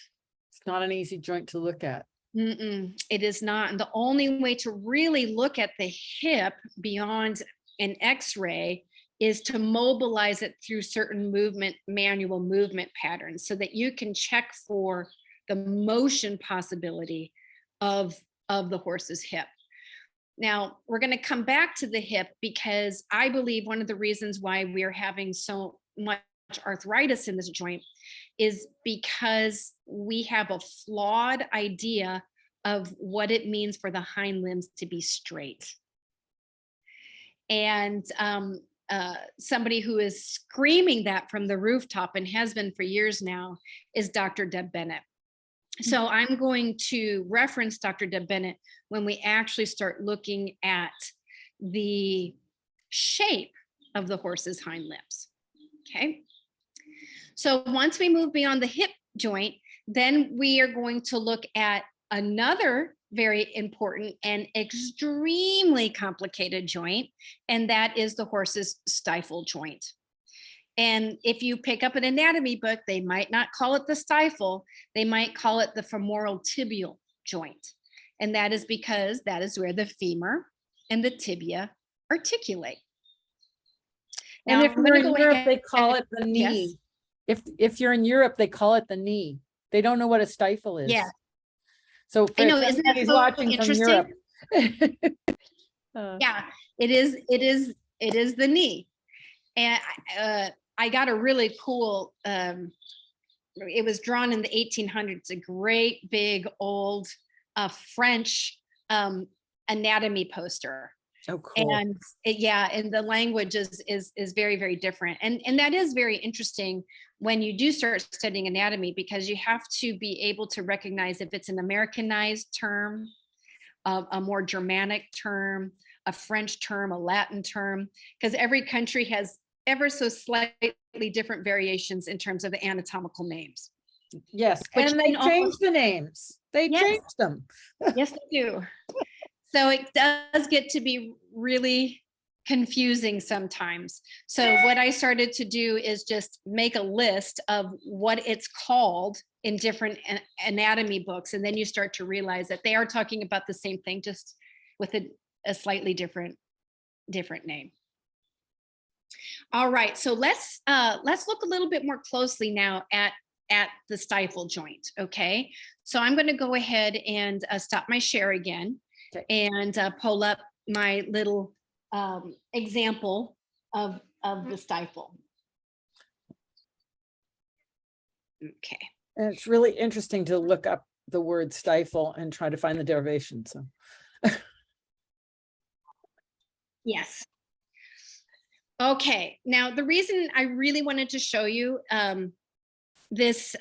It's not an easy joint to look at. It is not. And the only way to really look at the hip beyond an X-ray is to mobilize it through certain manual movement patterns so that you can check for the motion possibility of the horse's hip. Now, we're going to come back to the hip because I believe one of the reasons why we are having so much arthritis in this joint is because we have a flawed idea of what it means for the hind limbs to be straight. And somebody who is screaming that from the rooftop and has been for years now is Dr. Deb Bennett. So I'm going to reference Dr. Deb Bennett when we actually start looking at the shape of the horse's hind limbs. Okay. So once we move beyond the hip joint, then we are going to look at another very important and extremely complicated joint, and that is the horse's stifle joint. And if you pick up an anatomy book, they might not call it the stifle, they might call it the femoral tibial joint. And that is because that is where the femur and the tibia articulate. And now, if you're in Europe, they call it the knee. Yes. If you're in Europe, they call it the knee. They don't know what a stifle is. Yeah. So I know, isn't that so watching interesting? from Europe. Yeah, it is the knee. And I got a really cool, it was drawn in the 1800s, a great big old French anatomy poster. Oh, cool. And and the language is very, very different. And that is very interesting when you do start studying anatomy, because you have to be able to recognize if it's an Americanized term, a more Germanic term, a French term, a Latin term, because every country has ever so slightly different variations in terms of the anatomical names. Yes, and they changed the names. They changed them. Yes, they do. So it does get to be really confusing sometimes. So what I started to do is just make a list of what it's called in different anatomy books. And then you start to realize that they are talking about the same thing, just with a slightly different name. All right, so let's look a little bit more closely now at the stifle joint. Okay, so I'm going to go ahead and stop my share again. Okay. And pull up my little example of the stifle. Okay. And it's really interesting to look up the word stifle and try to find the derivation. So. Yes. Okay. Now, the reason I really wanted to show you this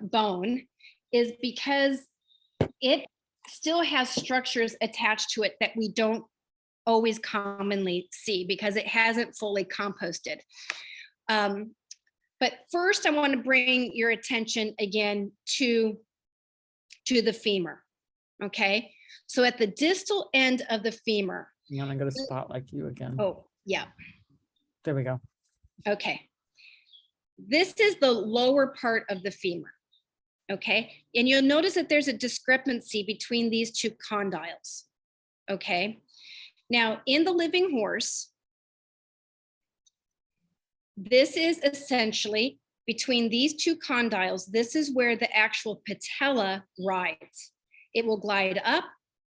bone is because it still has structures attached to it that we don't always commonly see because it hasn't fully composted. But first, I want to bring your attention again to the femur. Okay, so at the distal end of the femur. Yeah, I'm going to spot like you again. Oh, yeah. There we go. Okay. This is the lower part of the femur. Okay, and you'll notice that there's a discrepancy between these two condyles. Okay, now in the living horse, this is essentially between these two condyles, this is where the actual patella rides. It will glide up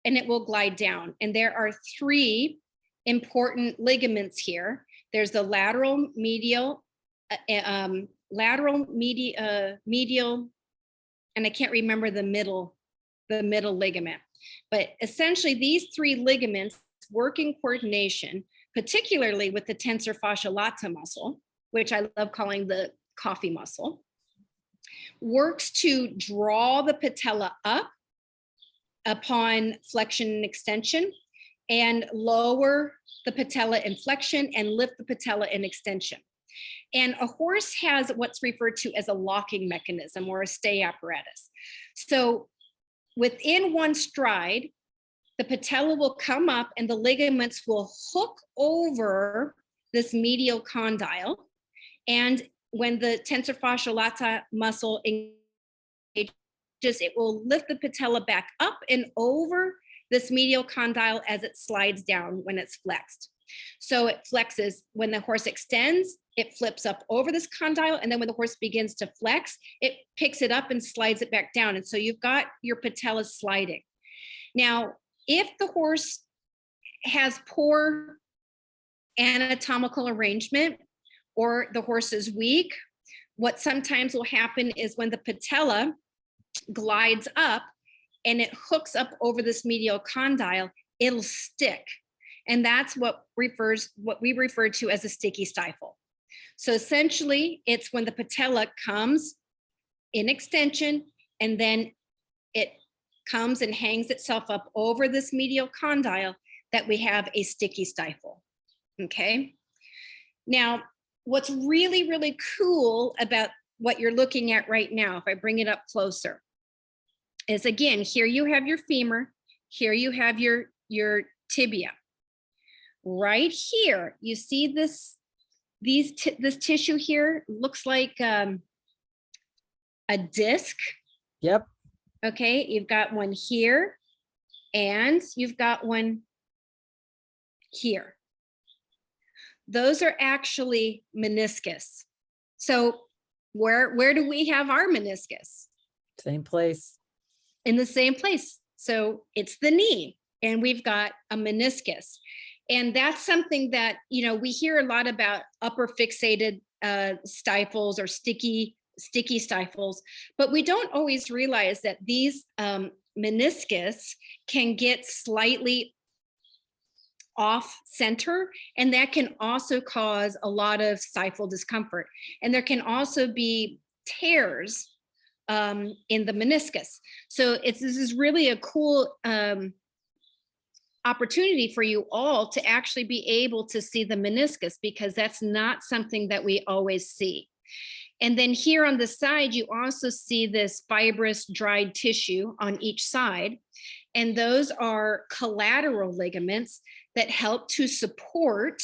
and it will glide down. And there are three important ligaments here. There's the lateral medial, medial, and I can't remember the middle ligament. But essentially these three ligaments work in coordination, particularly with the tensor fascia lata muscle, which I love calling the coffee muscle, works to draw the patella up upon flexion and extension and lower the patella in flexion and lift the patella in extension. And a horse has what's referred to as a locking mechanism or a stay apparatus. So within one stride, the patella will come up and the ligaments will hook over this medial condyle. And when the tensor fascia lata muscle engages, it will lift the patella back up and over this medial condyle as it slides down when it's flexed. So it flexes when the horse extends, it flips up over this condyle. And then when the horse begins to flex, it picks it up and slides it back down. And so you've got your patella sliding. Now, if the horse has poor anatomical arrangement or the horse is weak, what sometimes will happen is when the patella glides up and it hooks up over this medial condyle, it'll stick. And that's what we refer to as a sticky stifle. So essentially, it's when the patella comes in extension and then it comes and hangs itself up over this medial condyle that we have a sticky stifle. Okay. Now, what's really, really cool about what you're looking at right now, if I bring it up closer, is again, here you have your femur, here you have your tibia. Right here, you see this tissue here looks like a disc. Yep. Okay, you've got one here and you've got one here. Those are actually meniscus. So where do we have our meniscus? Same place. In the same place. So it's the knee and we've got a meniscus. And that's something that, you know, we hear a lot about upper fixated stifles or sticky stifles, but we don't always realize that these meniscus can get slightly off center, and that can also cause a lot of stifle discomfort. And there can also be tears in the meniscus. So this is really a cool opportunity for you all to actually be able to see the meniscus, because that's not something that we always see. And then here on the side, you also see this fibrous dried tissue on each side. And those are collateral ligaments that help to support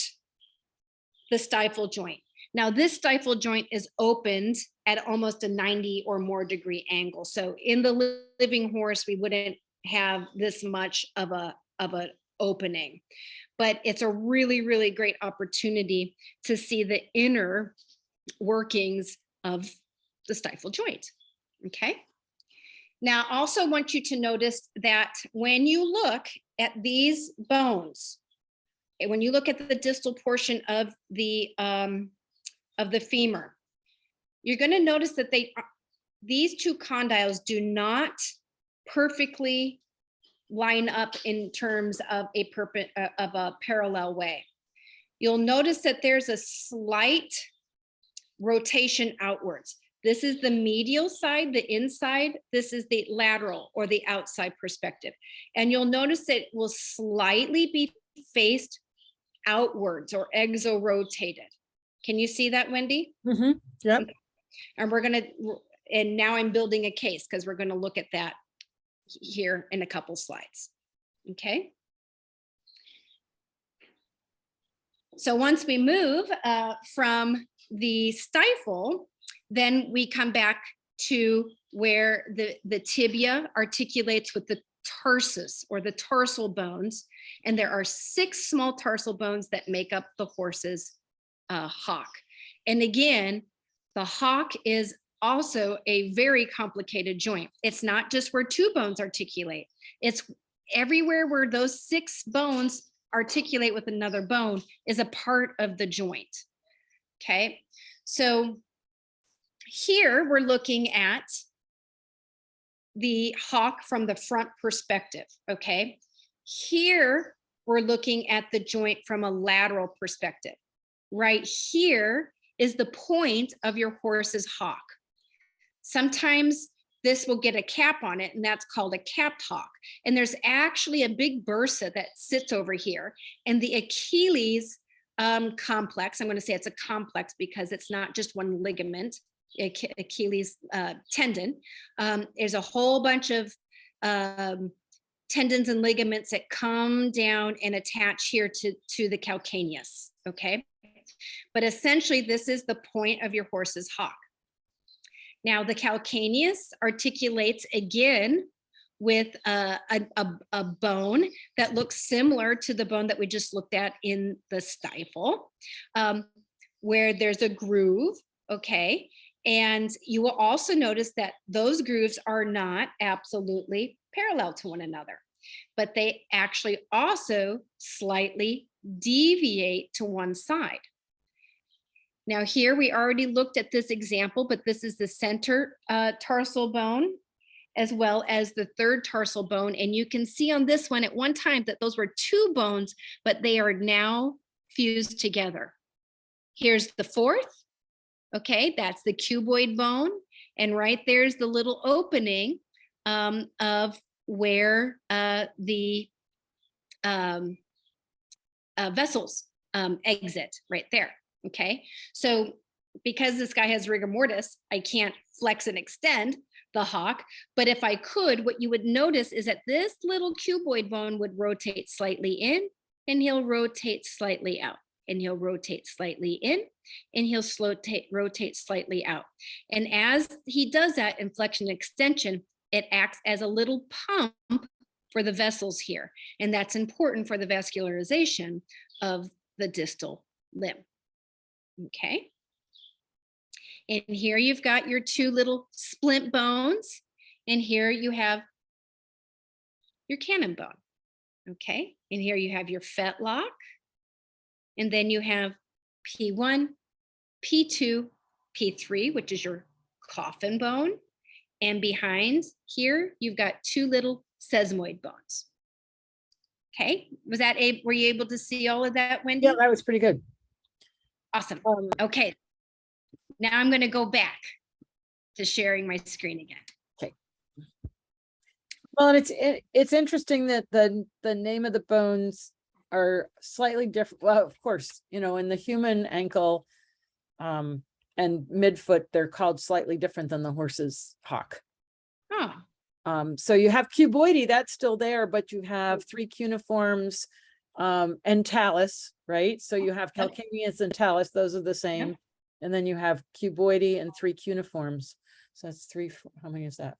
the stifle joint. Now, this stifle joint is opened at almost a 90 or more degree angle. So in the living horse, we wouldn't have this much of an opening, but it's a really, really great opportunity to see the inner workings of the stifle joint. Okay. Now, I also want you to notice that when you look at these bones, when you look at the distal portion of the femur, you're going to notice that these two condyles do not perfectly line up in terms of a parallel way. You'll notice that there's a slight rotation outwards. This is the medial side, the inside. This is the lateral or the outside perspective. And you'll notice that it will slightly be faced outwards or exo-rotated. Can you see that, Wendy? Mm-hmm. Yep. Okay. And now I'm building a case because we're going to look at that here in a couple slides. Okay. So once we move from the stifle, then we come back to where the tibia articulates with the tarsus or the tarsal bones. And there are 6 small tarsal bones that make up the horse's hock. And again, the hock is also a very complicated joint. It's not just where 2 bones articulate. It's everywhere where those 6 bones articulate with another bone is a part of the joint. Okay, so here we're looking at the hock from the front perspective. Okay, here we're looking at the joint from a lateral perspective. Right here is the point of your horse's hock. Sometimes this will get a cap on it, and that's called a capped hock. And there's actually a big bursa that sits over here. And the Achilles complex, I'm going to say it's a complex because it's not just one ligament, Achilles tendon. There's a whole bunch of tendons and ligaments that come down and attach here to the calcaneus, okay? But essentially, this is the point of your horse's hock. Now, the calcaneus articulates again with a bone that looks similar to the bone that we just looked at in the stifle, where there's a groove, okay? And you will also notice that those grooves are not absolutely parallel to one another, but they actually also slightly deviate to one side. Now here we already looked at this example, but this is the center tarsal bone as well as the third tarsal bone. And you can see on this one at one time that those were 2 bones, but they are now fused together. Here's the fourth. Okay, that's the cuboid bone. And right there's the little opening of where the vessels exit right there. Okay, so because this guy has rigor mortis, I can't flex and extend the hock, but if I could, what you would notice is that this little cuboid bone would rotate slightly in, and he'll rotate slightly out, and he'll rotate slightly in, and he'll rotate slightly out. And as he does that in flexion and extension, it acts as a little pump for the vessels here, and that's important for the vascularization of the distal limb. Okay. And here you've got your 2 little splint bones. And here you have your cannon bone. Okay. And here you have your fetlock. And then you have P1, P2, P3, which is your coffin bone. And behind here, you've got 2 little sesamoid bones. Okay. Were you able to see all of that, Wendy? Yeah, that was pretty good. Awesome. Okay. Now I'm going to go back to sharing my screen again. Okay. Well, and it's interesting that the name of the bones are slightly different. Well, of course, you know, in the human ankle and midfoot, they're called slightly different than the horse's hock. Oh. So you have cuboid, that's still there, but you have 3 cuneiforms and talus, right? So you have calcaneus and talus, those are the same. Yep. And then you have cuboid and 3 cuneiforms. So that's 3, how many is that?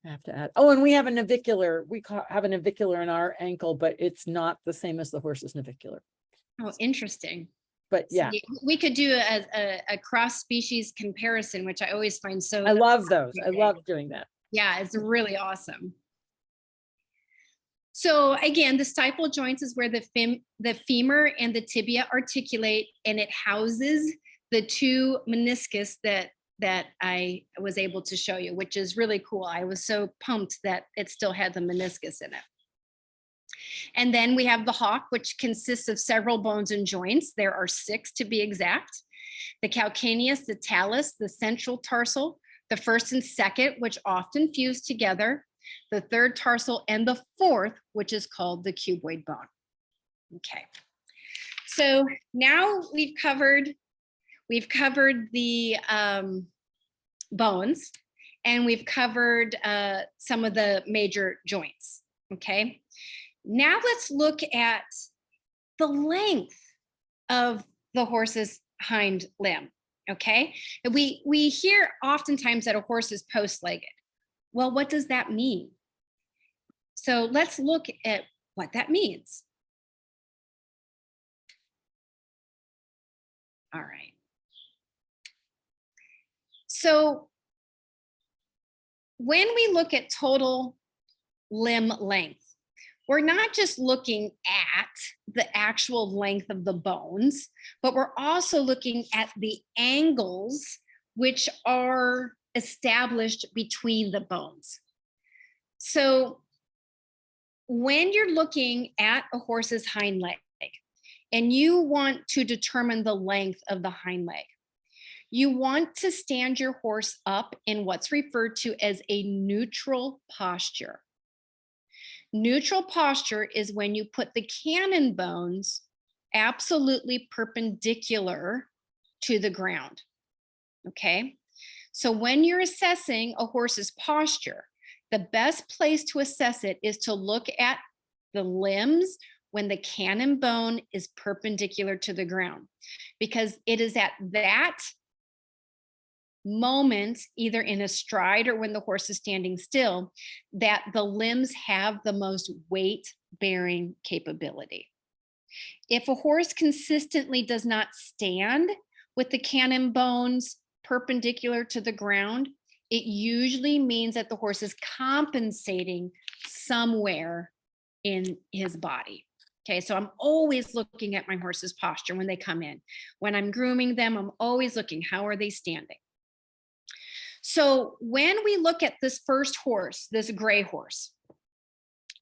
I have to add. Oh, and we have a navicular. We have a navicular in our ankle, but it's not the same as the horse's navicular. Oh, interesting. But yeah. So we could do a cross-species comparison, which I always find so. I love those. I love doing that. Yeah, it's really awesome. So again, the stifle joints is where the femur and the tibia articulate, and it houses the 2 meniscus that I was able to show you, which is really cool. I was so pumped that it still had the meniscus in it. And then we have the hock, which consists of several bones and joints. There are 6 to be exact. The calcaneus, the talus, the central tarsal, the first and second, which often fuse together, the third tarsal, and the fourth, which is called the cuboid bone. Okay. So now we've covered the bones, and we've covered some of the major joints. Okay. Now let's look at the length of the horse's hind limb. Okay. And we hear oftentimes that a horse is post-legged. Well, what does that mean? So let's look at what that means. All right. So when we look at total limb length, we're not just looking at the actual length of the bones, but we're also looking at the angles which are established between the bones. So when you're looking at a horse's hind leg and you want to determine the length of the hind leg, you want to stand your horse up in what's referred to as a neutral posture. Neutral posture is when you put the cannon bones absolutely perpendicular to the ground. Okay, so when you're assessing a horse's posture, the best place to assess it is to look at the limbs when the cannon bone is perpendicular to the ground, because it is at that moment, either in a stride or when the horse is standing still, that the limbs have the most weight bearing capability. If a horse consistently does not stand with the cannon bones perpendicular to the ground, it usually means that the horse is compensating somewhere in his body. Okay, so I'm always looking at my horse's posture when they come in. When I'm grooming them, I'm always looking, how are they standing? So when we look at this first horse, this gray horse,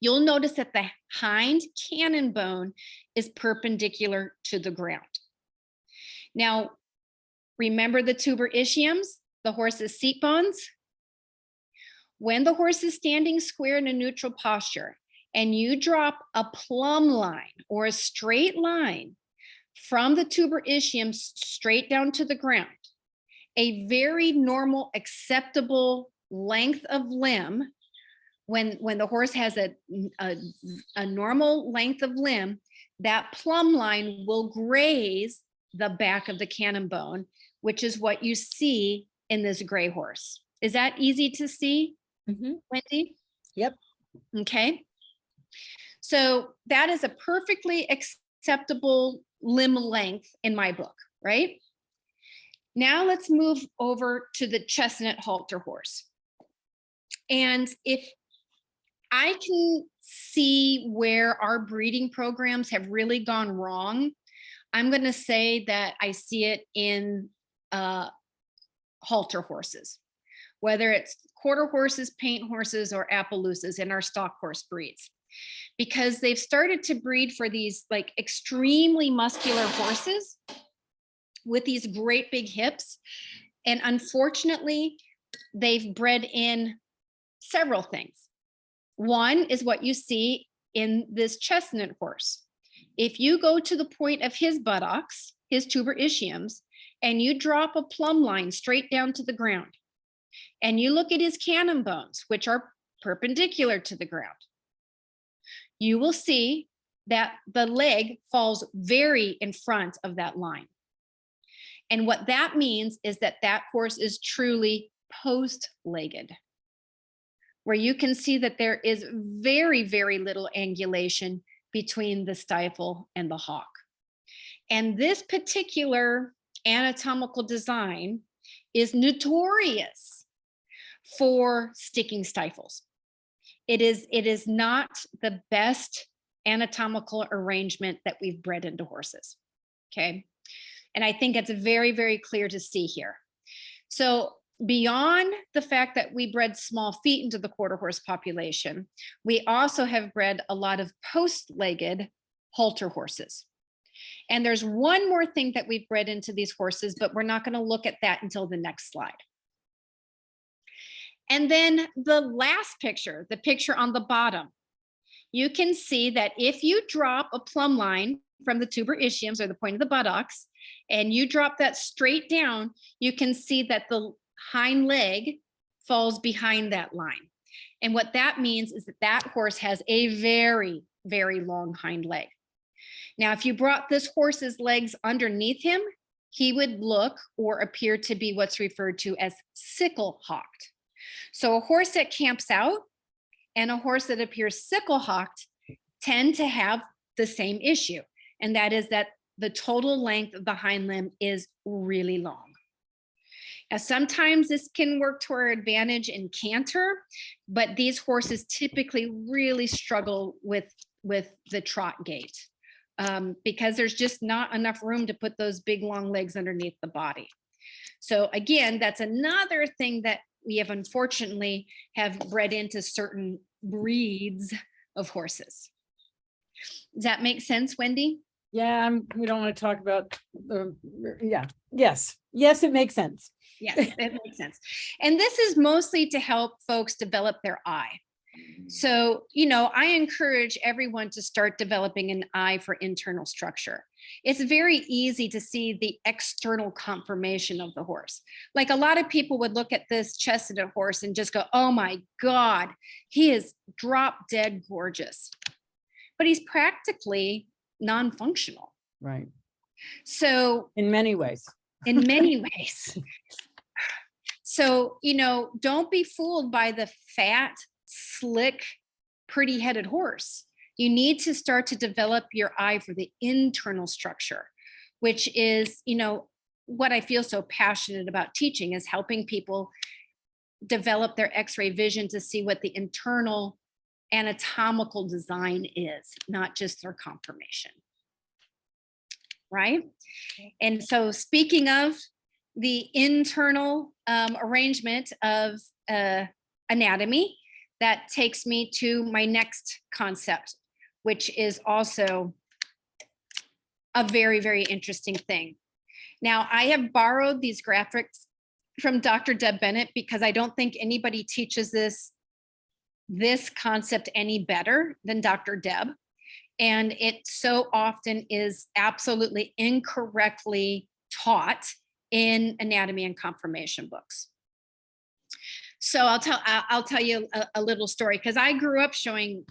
you'll notice that the hind cannon bone is perpendicular to the ground. Now, remember the tuber ischiums, the horse's seat bones? When the horse is standing square in a neutral posture and you drop a plumb line or a straight line from the tuber ischium straight down to the ground, a very normal, acceptable length of limb, when the horse has a normal length of limb, that plumb line will graze the back of the cannon bone, which is what you see in this gray horse. Is that easy to see, Wendy? Yep. Okay. So that is a perfectly acceptable limb length in my book, right? Now let's move over to the chestnut halter horse. And if I can see where our breeding programs have really gone wrong, I'm going to say that I see it in halter horses, whether it's quarter horses, paint horses, or Appaloosas in our stock horse breeds, because they've started to breed for these like extremely muscular horses with these great big hips. And unfortunately, they've bred in several things. One is what you see in this chestnut horse. If you go to the point of his buttocks, his tuber ischiums, and you drop a plumb line straight down to the ground, and you look at his cannon bones, which are perpendicular to the ground, you will see that the leg falls very in front of that line. And what that means is that that horse is truly post-legged, where you can see that there is very, very little angulation between the stifle and the hock. And this particular anatomical design is notorious for sticking stifles. It is not the best anatomical arrangement that we've bred into horses, okay? And I think it's very, very clear to see here. So beyond the fact that we bred small feet into the quarter horse population, we also have bred a lot of post-legged halter horses. And there's one more thing that we've bred into these horses, but we're not going to look at that until the next slide. And then the last picture, the picture on the bottom, you can see that if you drop a plumb line from the tuber ischiums or the point of the buttocks, and you drop that straight down, you can see that the hind leg falls behind that line. And what that means is that that horse has a very, very long hind leg. Now, if you brought this horse's legs underneath him, he would look or appear to be what's referred to as sickle hawked. So a horse that camps out and a horse that appears sickle hawked tend to have the same issue. And that is that the total length of the hind limb is really long. Now, sometimes this can work to our advantage in canter, but these horses typically really struggle with the trot gait because there's just not enough room to put those big long legs underneath the body. So again, that's another thing that we have unfortunately have bred into certain breeds of horses. Does that make sense, Wendy? Yeah, we don't want to talk about the, yeah, yes, it makes sense. Yes, it makes sense. And this is mostly to help folks develop their eye. So, I encourage everyone to start developing an eye for internal structure. It's very easy to see the external conformation of the horse. Like a lot of people would look at this chestnut horse and just go, oh my God, he is drop dead gorgeous. But he's practically non-functional. Right. So in many ways. So, don't be fooled by the fat, slick, pretty headed horse. You need to start to develop your eye for the internal structure, which is, what I feel so passionate about teaching is helping people develop their X-ray vision to see what the internal anatomical design is, not just their conformation. Right? And so speaking of the internal arrangement of anatomy, that takes me to my next concept, which is also a very, very interesting thing. Now, I have borrowed these graphics from Dr. Deb Bennett because I don't think anybody teaches this concept any better than Dr. Deb. And it so often is absolutely incorrectly taught in anatomy and conformation books. So I'll tell you a little story because I grew up showing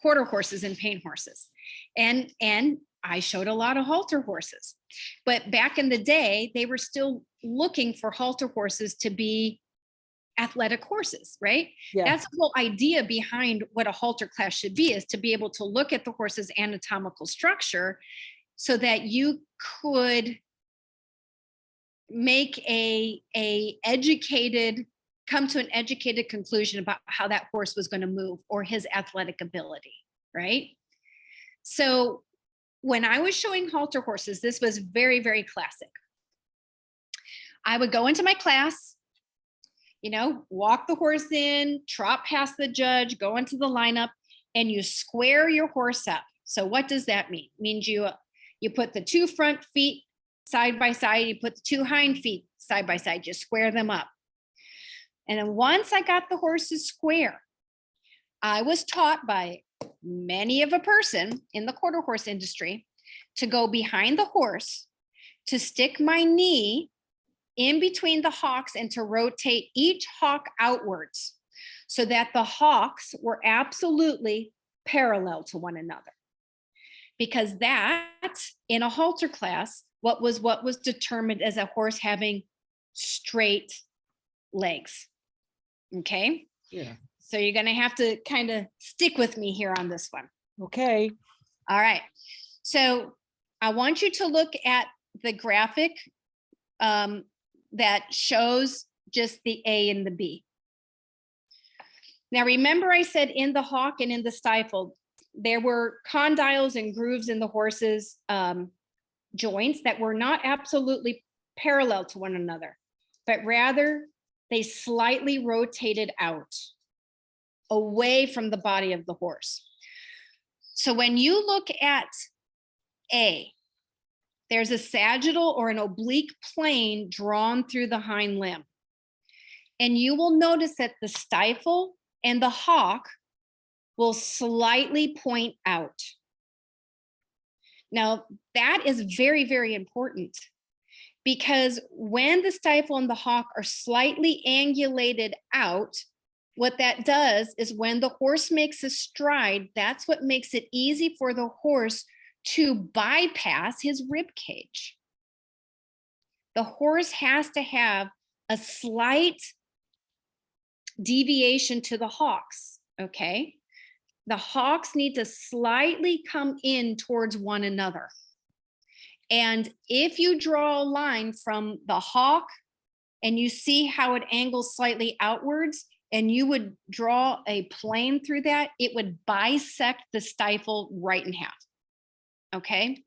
quarter horses and paint horses, and I showed a lot of halter horses. But back in the day, they were still looking for halter horses to be athletic horses, right? Yeah. That's the whole idea behind what a halter class should be, is to be able to look at the horse's anatomical structure so that you could make come to an educated conclusion about how that horse was going to move or his athletic ability, right? So when I was showing halter horses, this was very, very classic. I would go into my class, walk the horse in, trot past the judge, go into the lineup, and you square your horse up. So what does that mean? It means you put the two front feet side by side, you put the two hind feet side by side, you square them up. And then once I got the horses square, I was taught by many of a person in the quarter horse industry to go behind the horse, to stick my knee in between the hocks and to rotate each hock outwards so that the hocks were absolutely parallel to one another. Because that, in a halter class, what was determined as a horse having straight legs. Okay? Yeah. So you're going to have to kind of stick with me here on this one. Okay. All right. So I want you to look at the graphic that shows just the A and the B. Now, remember I said in the hock and in the stifle, there were condyles and grooves in the horse's joints that were not absolutely parallel to one another, but rather they slightly rotated out away from the body of the horse. So when you look at A, there's a sagittal or an oblique plane drawn through the hind limb. And you will notice that the stifle and the hock will slightly point out. Now, that is very, very important because when the stifle and the hock are slightly angulated out, what that does is when the horse makes a stride, that's what makes it easy for the horse to bypass his rib cage. The horse has to have a slight deviation to the hocks, okay? The hocks need to slightly come in towards one another. And if you draw a line from the hock and you see how it angles slightly outwards, and you would draw a plane through that, it would bisect the stifle right in half, okay?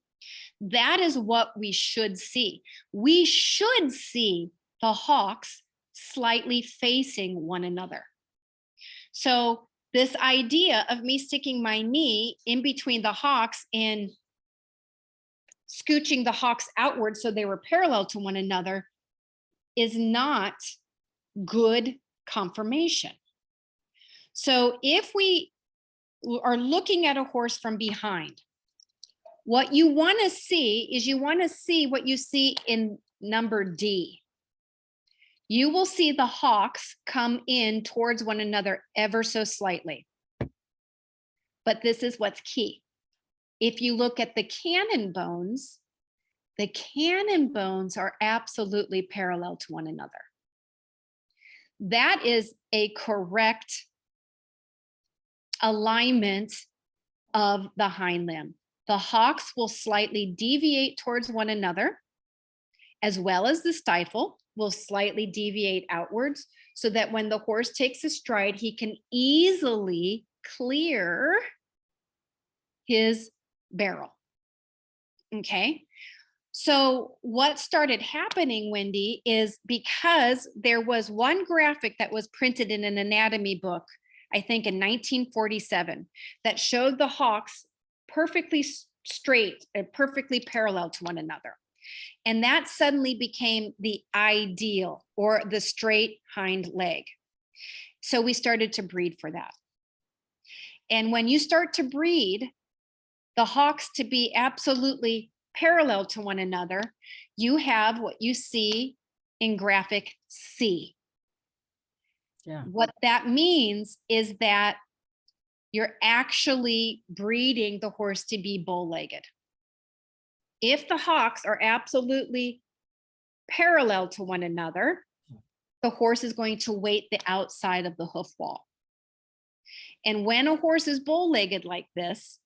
That is what we should see. We should see the hocks slightly facing one another. So this idea of me sticking my knee in between the hocks and scooching the hocks outward so they were parallel to one another is not good conformation. So if we are looking at a horse from behind, what you want to see is you want to see what you see in number D. You will see the hocks come in towards one another ever so slightly. But this is what's key. If you look at the cannon bones are absolutely parallel to one another. That is a correct alignment of the hind limb. The hocks will slightly deviate towards one another, as well as the stifle will slightly deviate outwards, so that when the horse takes a stride, he can easily clear his barrel. Okay. So what started happening, Wendy, is because there was one graphic that was printed in an anatomy book, I think in 1947, that showed the hocks perfectly straight and perfectly parallel to one another. And that suddenly became the ideal, or the straight hind leg. So we started to breed for that. And when you start to breed the hocks to be absolutely parallel to one another, you have what you see in graphic C. Yeah. What that means is that you're actually breeding the horse to be bow-legged. If the hocks are absolutely parallel to one another, the horse is going to weight the outside of the hoof wall. And when a horse is bow-legged like this,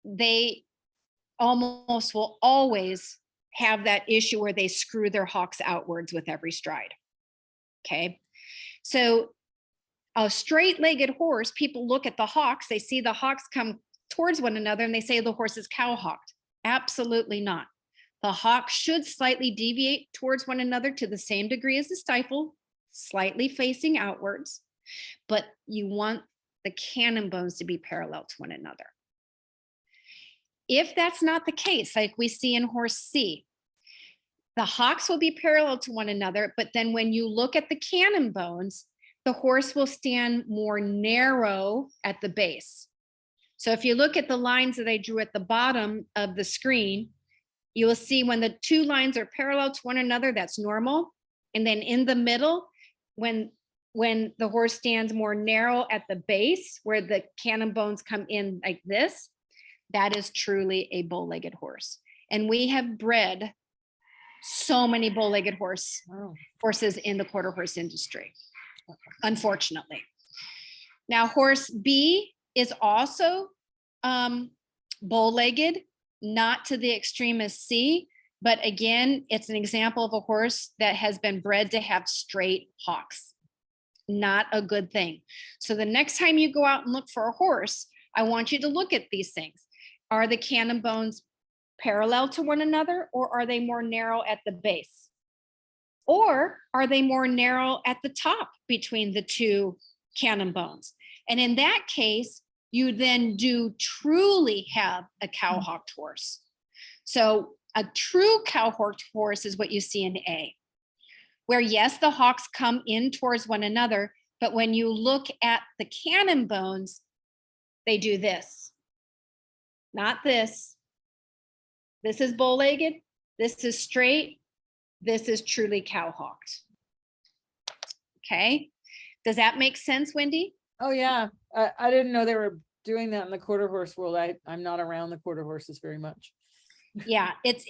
they almost will always have that issue where they screw their hocks outwards with every stride. Okay. So a straight-legged horse, people look at the hocks, they see the hocks come towards one another and they say the horse is cow-hocked. Absolutely not. The hocks should slightly deviate towards one another to the same degree as the stifle, slightly facing outwards, but you want the cannon bones to be parallel to one another. If that's not the case, like we see in horse C, the hocks will be parallel to one another, but then when you look at the cannon bones, the horse will stand more narrow at the base. So if you look at the lines that I drew at the bottom of the screen, you will see when the two lines are parallel to one another, that's normal. And then in the middle, when the horse stands more narrow at the base, where the cannon bones come in like this, that is truly a bow-legged horse. And we have bred so many bow-legged horses in the quarter horse industry, unfortunately. Now, horse B is also bow-legged, not to the extreme as C, but again, it's an example of a horse that has been bred to have straight hocks. Not a good thing. So the next time you go out and look for a horse, I want you to look at these things. Are the cannon bones parallel to one another, or are they more narrow at the base? Or are they more narrow at the top between the two cannon bones? And in that case, you then do truly have a cow-hocked horse. So a true cow-hocked horse is what you see in A, where yes, the hocks come in towards one another, but when you look at the cannon bones, they do this. Not this. This is bow-legged. This is straight. This is truly cow-hocked. Okay. Does that make sense, Wendy? Oh yeah. I didn't know they were doing that in the quarter horse world. I'm not around the quarter horses very much. Yeah, it's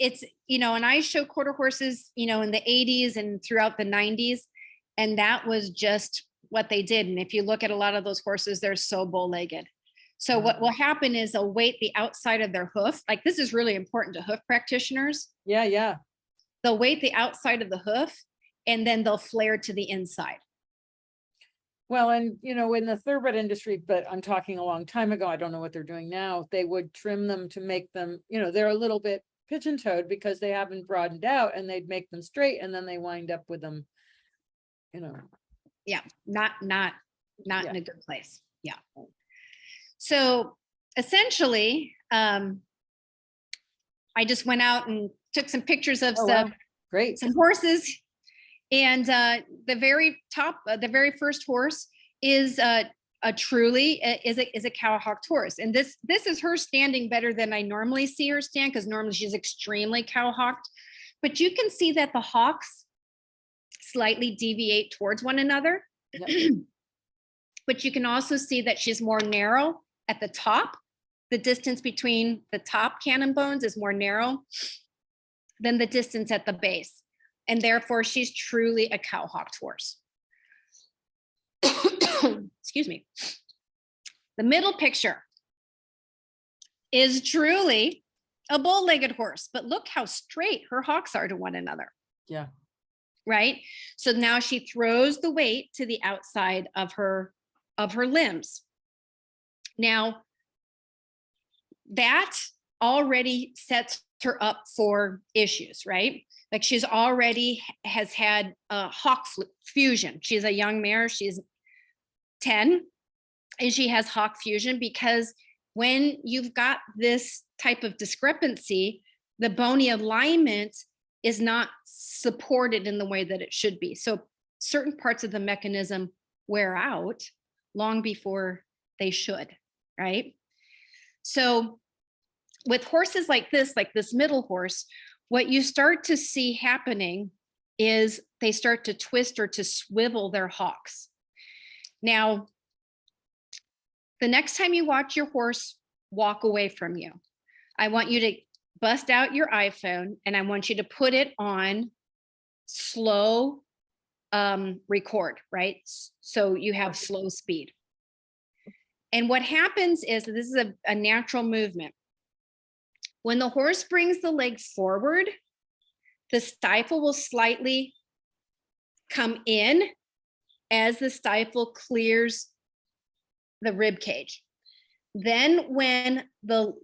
and I show quarter horses, in the 80s and throughout the 90s, and that was just what they did. And if you look at a lot of those horses, they're so bow-legged. So what will happen is they'll weight the outside of their hoof. Like, this is really important to hoof practitioners. Yeah, yeah. They'll weight the outside of the hoof, and then they'll flare to the inside. Well, and in the thoroughbred industry, but I'm talking a long time ago, I don't know what they're doing now. They would trim them to make them, they're a little bit pigeon-toed because they haven't broadened out, and they'd make them straight, and then they wind up with them, Yeah, not Yeah. in a good place. Yeah. So essentially, I just went out and took some pictures of Oh, wow. Great. some horses. And the very top, the very first horse is a cow-hawked horse. And this is her standing better than I normally see her stand, because normally she's extremely cow-hawked. But you can see that the hocks slightly deviate towards one another. Yep. But you can also see that she's more narrow at the top. The distance between the top cannon bones is more narrow than the distance at the base. And therefore, she's truly a cow-hawked horse. Excuse me. The middle picture is truly a bow-legged horse, but look how straight her hocks are to one another. Yeah. Right? So now she throws the weight to the outside of her limbs. Now, that already sets her up for issues, right? Like, she's already has had a hock fusion. She's a young mare. She's 10, and she has hock fusion, because when you've got this type of discrepancy, the bony alignment is not supported in the way that it should be. So certain parts of the mechanism wear out long before they should, right? So with horses like this middle horse, what you start to see happening is they start to twist or to swivel their hocks. Now, the next time you watch your horse walk away from you, I want you to bust out your iPhone, and I want you to put it on slow record, right? So you have slow speed. And what happens is, this is a natural movement. When the horse brings the leg forward, the stifle will slightly come in as the stifle clears the rib cage. Then when the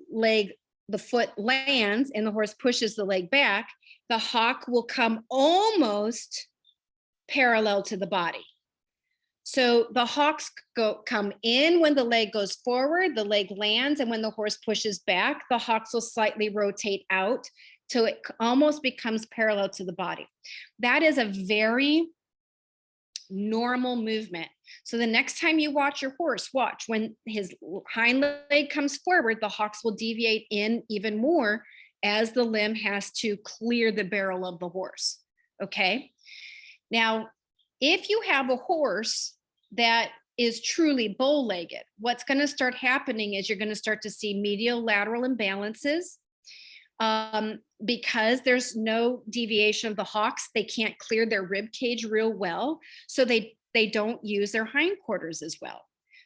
foot lands and the horse pushes the leg back, the hock will come almost parallel to the body. So the hocks come in when the leg goes forward, the leg lands, and when the horse pushes back, the hocks will slightly rotate out till it almost becomes parallel to the body. That is a very normal movement. So the next time you watch your horse, watch when his hind leg comes forward, the hocks will deviate in even more as the limb has to clear the barrel of the horse. Okay. Now, if you have a horse that is truly bow-legged, what's going to start happening is you're going to start to see medial lateral imbalances. Because there's no deviation of the hocks, they can't clear their rib cage real well. So they don't use their hindquarters as well.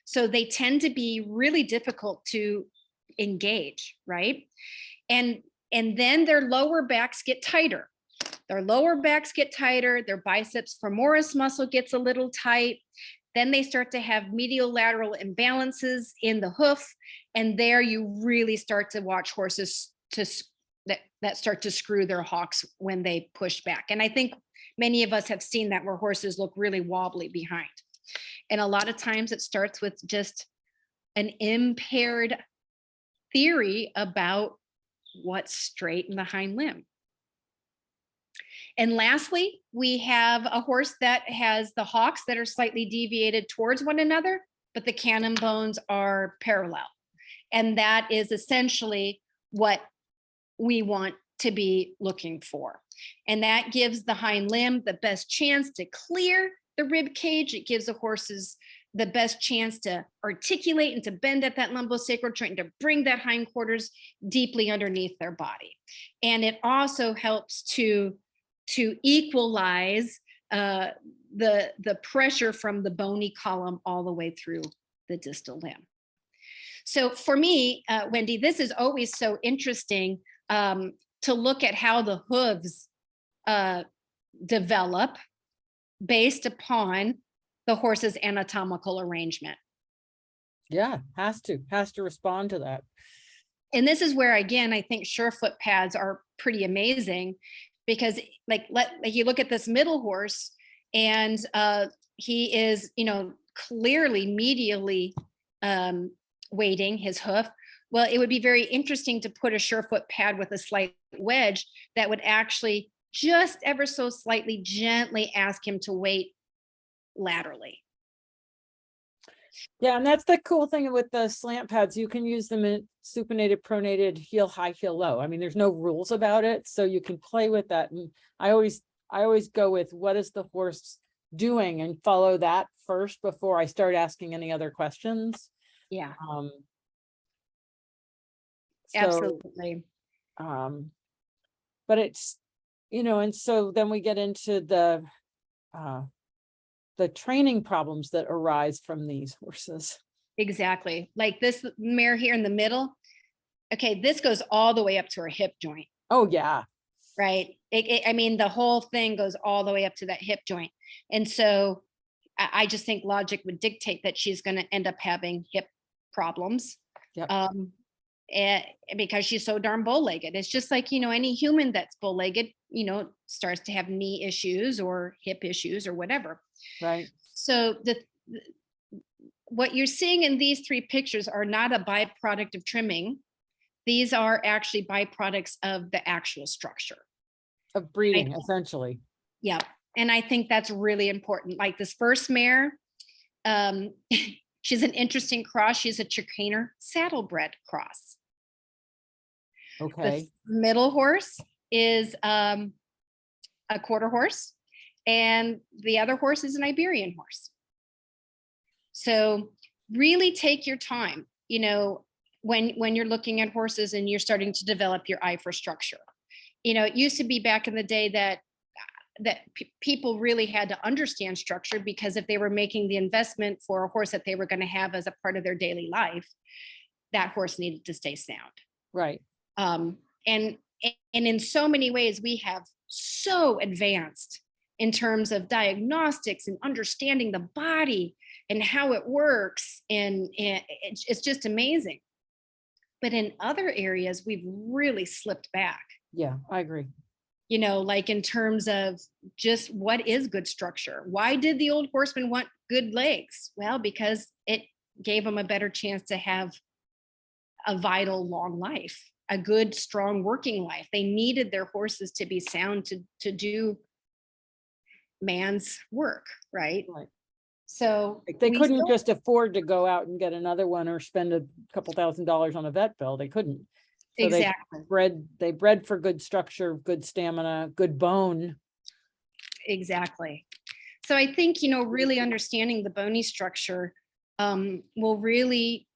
So they tend to be really difficult to engage, right? And then their lower backs get tighter. Their lower backs get tighter, their biceps femoris muscle gets a little tight. Then they start to have medial lateral imbalances in the hoof. And there you really start to watch horses that start to screw their hocks when they push back. And I think many of us have seen that, where horses look really wobbly behind. And a lot of times it starts with just an impaired theory about what's straight in the hind limb. And lastly, we have a horse that has the hocks that are slightly deviated towards one another, but the cannon bones are parallel. And that is essentially what we want to be looking for. And that gives the hind limb the best chance to clear the rib cage. It gives the horses the best chance to articulate and to bend at that lumbosacral joint and to bring that hindquarters deeply underneath their body. And it also helps to equalize the pressure from the bony column all the way through the distal limb. So for me, Wendy, this is always so interesting to look at how the hooves develop based upon the horse's anatomical arrangement. Yeah, has to respond to that. And this is where, again, I think surefoot pads are pretty amazing, because like you look at this middle horse, and he is, clearly medially weighting his hoof. Well, it would be very interesting to put a surefoot pad with a slight wedge that would actually just ever so slightly gently ask him to weight laterally. Yeah, and that's the cool thing with the slant pads. You can use them in supinated, pronated, heel high, heel low. I mean, there's no rules about it, so you can play with that. And I always go with what is the horse doing and follow that first before I start asking any other questions. Yeah, So, absolutely. but it's, and so then we get into the training problems that arise from these horses. Exactly. Like this mare here in the middle. Okay, this goes all the way up to her hip joint. Oh yeah. Right. I mean, the whole thing goes all the way up to that hip joint. And so I just think logic would dictate that she's going to end up having hip problems. Yep. Because she's so darn bow-legged. It's just like, any human that's bow-legged, starts to have knee issues or hip issues or whatever. Right. So what you're seeing in these three pictures are not a byproduct of trimming. These are actually byproducts of the actual structure. Of breeding, essentially. Yeah. And I think that's really important. Like this first mare, she's an interesting cross. She's a Chicaner saddlebred cross. Okay. The middle horse is a quarter horse, and the other horse is an Iberian horse. So really take your time, when you're looking at horses and you're starting to develop your eye for structure. It used to be back in the day that people really had to understand structure, because if they were making the investment for a horse that they were going to have as a part of their daily life, that horse needed to stay sound. Right. And in so many ways, we have so advanced in terms of diagnostics and understanding the body and how it works. And it's just amazing. But in other areas, we've really slipped back. Yeah, I agree. Like in terms of just what is good structure? Why did the old horsemen want good legs? Well, because it gave them a better chance to have a vital long life, a good, strong working life. They needed their horses to be sound to do man's work, right? Right. So they couldn't just afford to go out and get another one or spend a couple $1,000s on a vet bill. They couldn't. So exactly. They bred for good structure, good stamina, good bone. Exactly. So I think, really understanding the bony structure will really,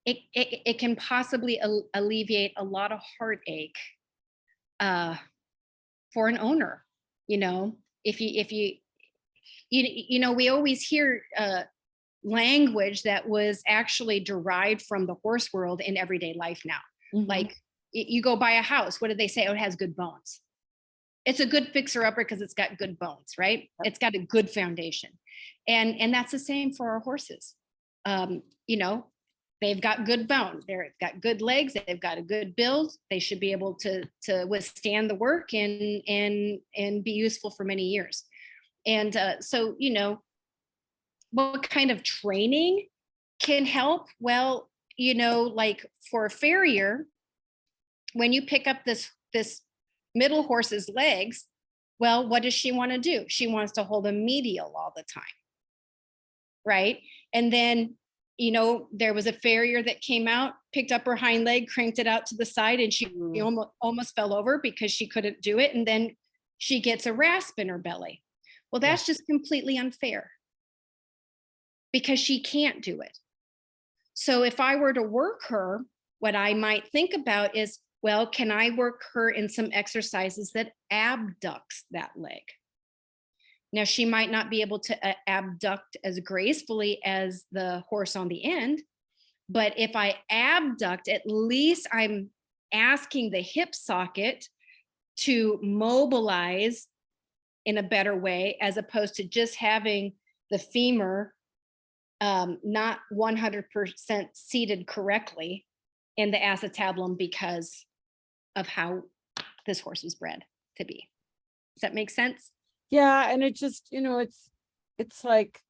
it can possibly alleviate a lot of heartache for an owner. If you we always hear language that was actually derived from the horse world in everyday life now. Mm-hmm. Like you go buy a house, what did they say? Oh, it has good bones. It's a good fixer-upper because it's got good bones, right? Yep. It's got a good foundation. And that's the same for our horses. They've got good bone. They've got good legs. They've got a good build. They should be able to withstand the work and be useful for many years. And so, what kind of training can help? Well, like for a farrier, when you pick up this middle horse's legs, well, what does she want to do? She wants to hold them medial all the time, right? And then, there was a farrier that came out, picked up her hind leg, cranked it out to the side, and she almost fell over because she couldn't do it. And then she gets a rasp in her belly. Well, that's just completely unfair because she can't do it. So if I were to work her, what I might think about is, well, can I work her in some exercises that abducts that leg? Now, she might not be able to abduct as gracefully as the horse on the end, but if I abduct, at least I'm asking the hip socket to mobilize in a better way, as opposed to just having the femur not 100% seated correctly in the acetabulum because of how this horse was bred to be. Does that make sense? Yeah, and it just, it's like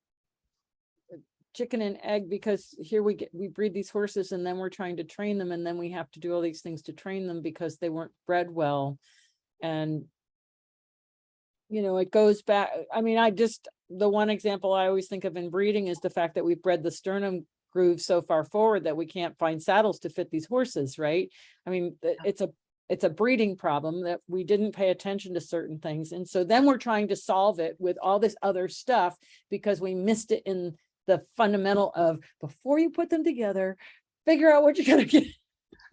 chicken and egg, because here we breed these horses and then we're trying to train them, and then we have to do all these things to train them because they weren't bred well. And it goes back. I mean, the one example I always think of in breeding is the fact that we've bred the sternum groove so far forward that we can't find saddles to fit these horses, right? I mean, it's a breeding problem that we didn't pay attention to certain things. And so then we're trying to solve it with all this other stuff because we missed it in the fundamental of, before you put them together, figure out what you're going to get.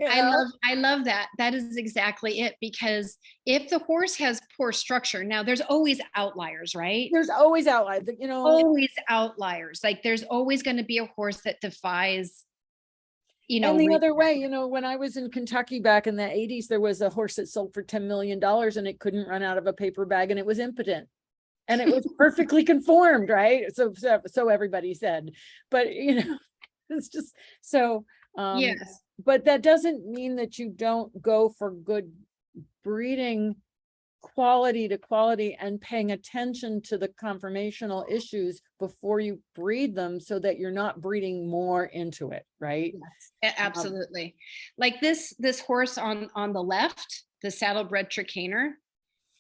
I love that. That is exactly it. Because if the horse has poor structure, now there's always outliers, right? There's always outliers, always outliers. Like there's always going to be a horse that defies, and the other way, when I was in Kentucky back in the 80s, there was a horse that sold for $10 million and it couldn't run out of a paper bag and it was impotent. And it was perfectly conformed, right? So everybody said, but it's just so yes. But that doesn't mean that you don't go for good breeding, quality to quality, and paying attention to the conformational issues before you breed them, so that you're not breeding more into it, right? Yes, absolutely. Like this horse on the left, the saddlebred Tricaner.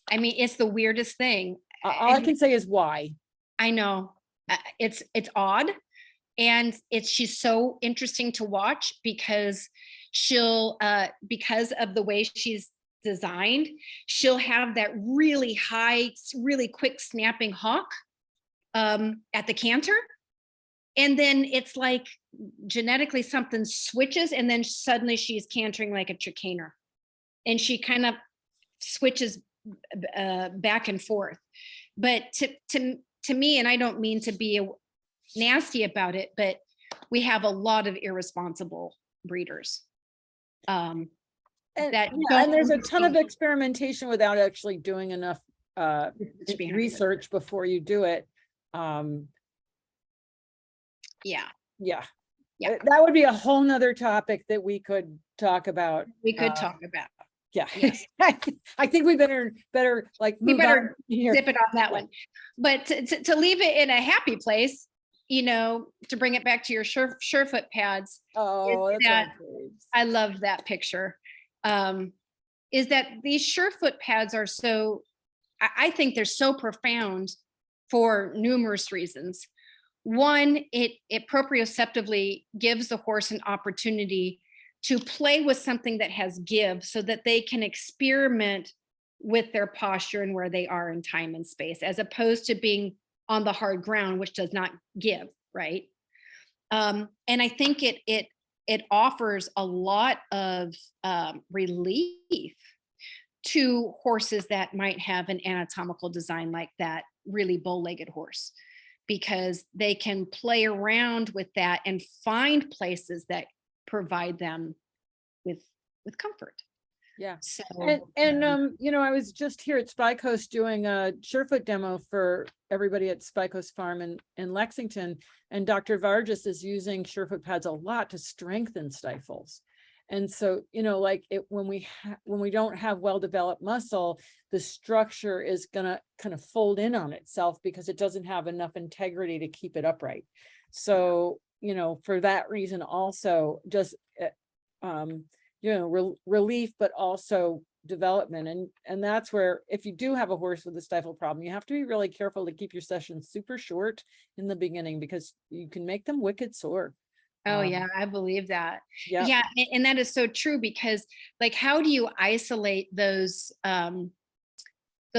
I mean, it's the weirdest thing. All I can say is why. I know. It's odd. And she's so interesting to watch because she'll, because of the way she's designed, she'll have that really high, really quick snapping hock at the canter. And then it's like genetically something switches, and then suddenly she's cantering like a Tricaner. And she kind of switches back and forth. But to me, and I don't mean to be nasty about it, but we have a lot of irresponsible breeders. And there's a ton of experimentation without actually doing enough research before you do it. Yeah. That would be a whole nother topic that we could talk about. Yeah. Yes. I think we better we better zip it on that one. But to leave it in a happy place, to bring it back to your surefoot pads. Oh, I love that picture. Is that these surefoot pads are so, I think they're so profound for numerous reasons. One, it proprioceptively gives the horse an opportunity to play with something that has give, so that they can experiment with their posture and where they are in time and space, as opposed to being on the hard ground, which does not give, right? And I think it offers a lot of relief to horses that might have an anatomical design like that really bow-legged horse, because they can play around with that and find places that provide them with comfort. Yeah. So and I was just here at Spy Coast doing a surefoot demo for everybody at Spy Coast Farm in Lexington, and Dr. Vargas is using surefoot pads a lot to strengthen stifles. And so, when we don't have well-developed muscle, the structure is gonna kind of fold in on itself because it doesn't have enough integrity to keep it upright. So, for that reason also, just relief, but also development. And that's where, if you do have a horse with a stifle problem, you have to be really careful to keep your sessions super short in the beginning, because you can make them wicked sore. Oh yeah, I believe that. Yeah. Yeah, and that is so true, because how do you isolate those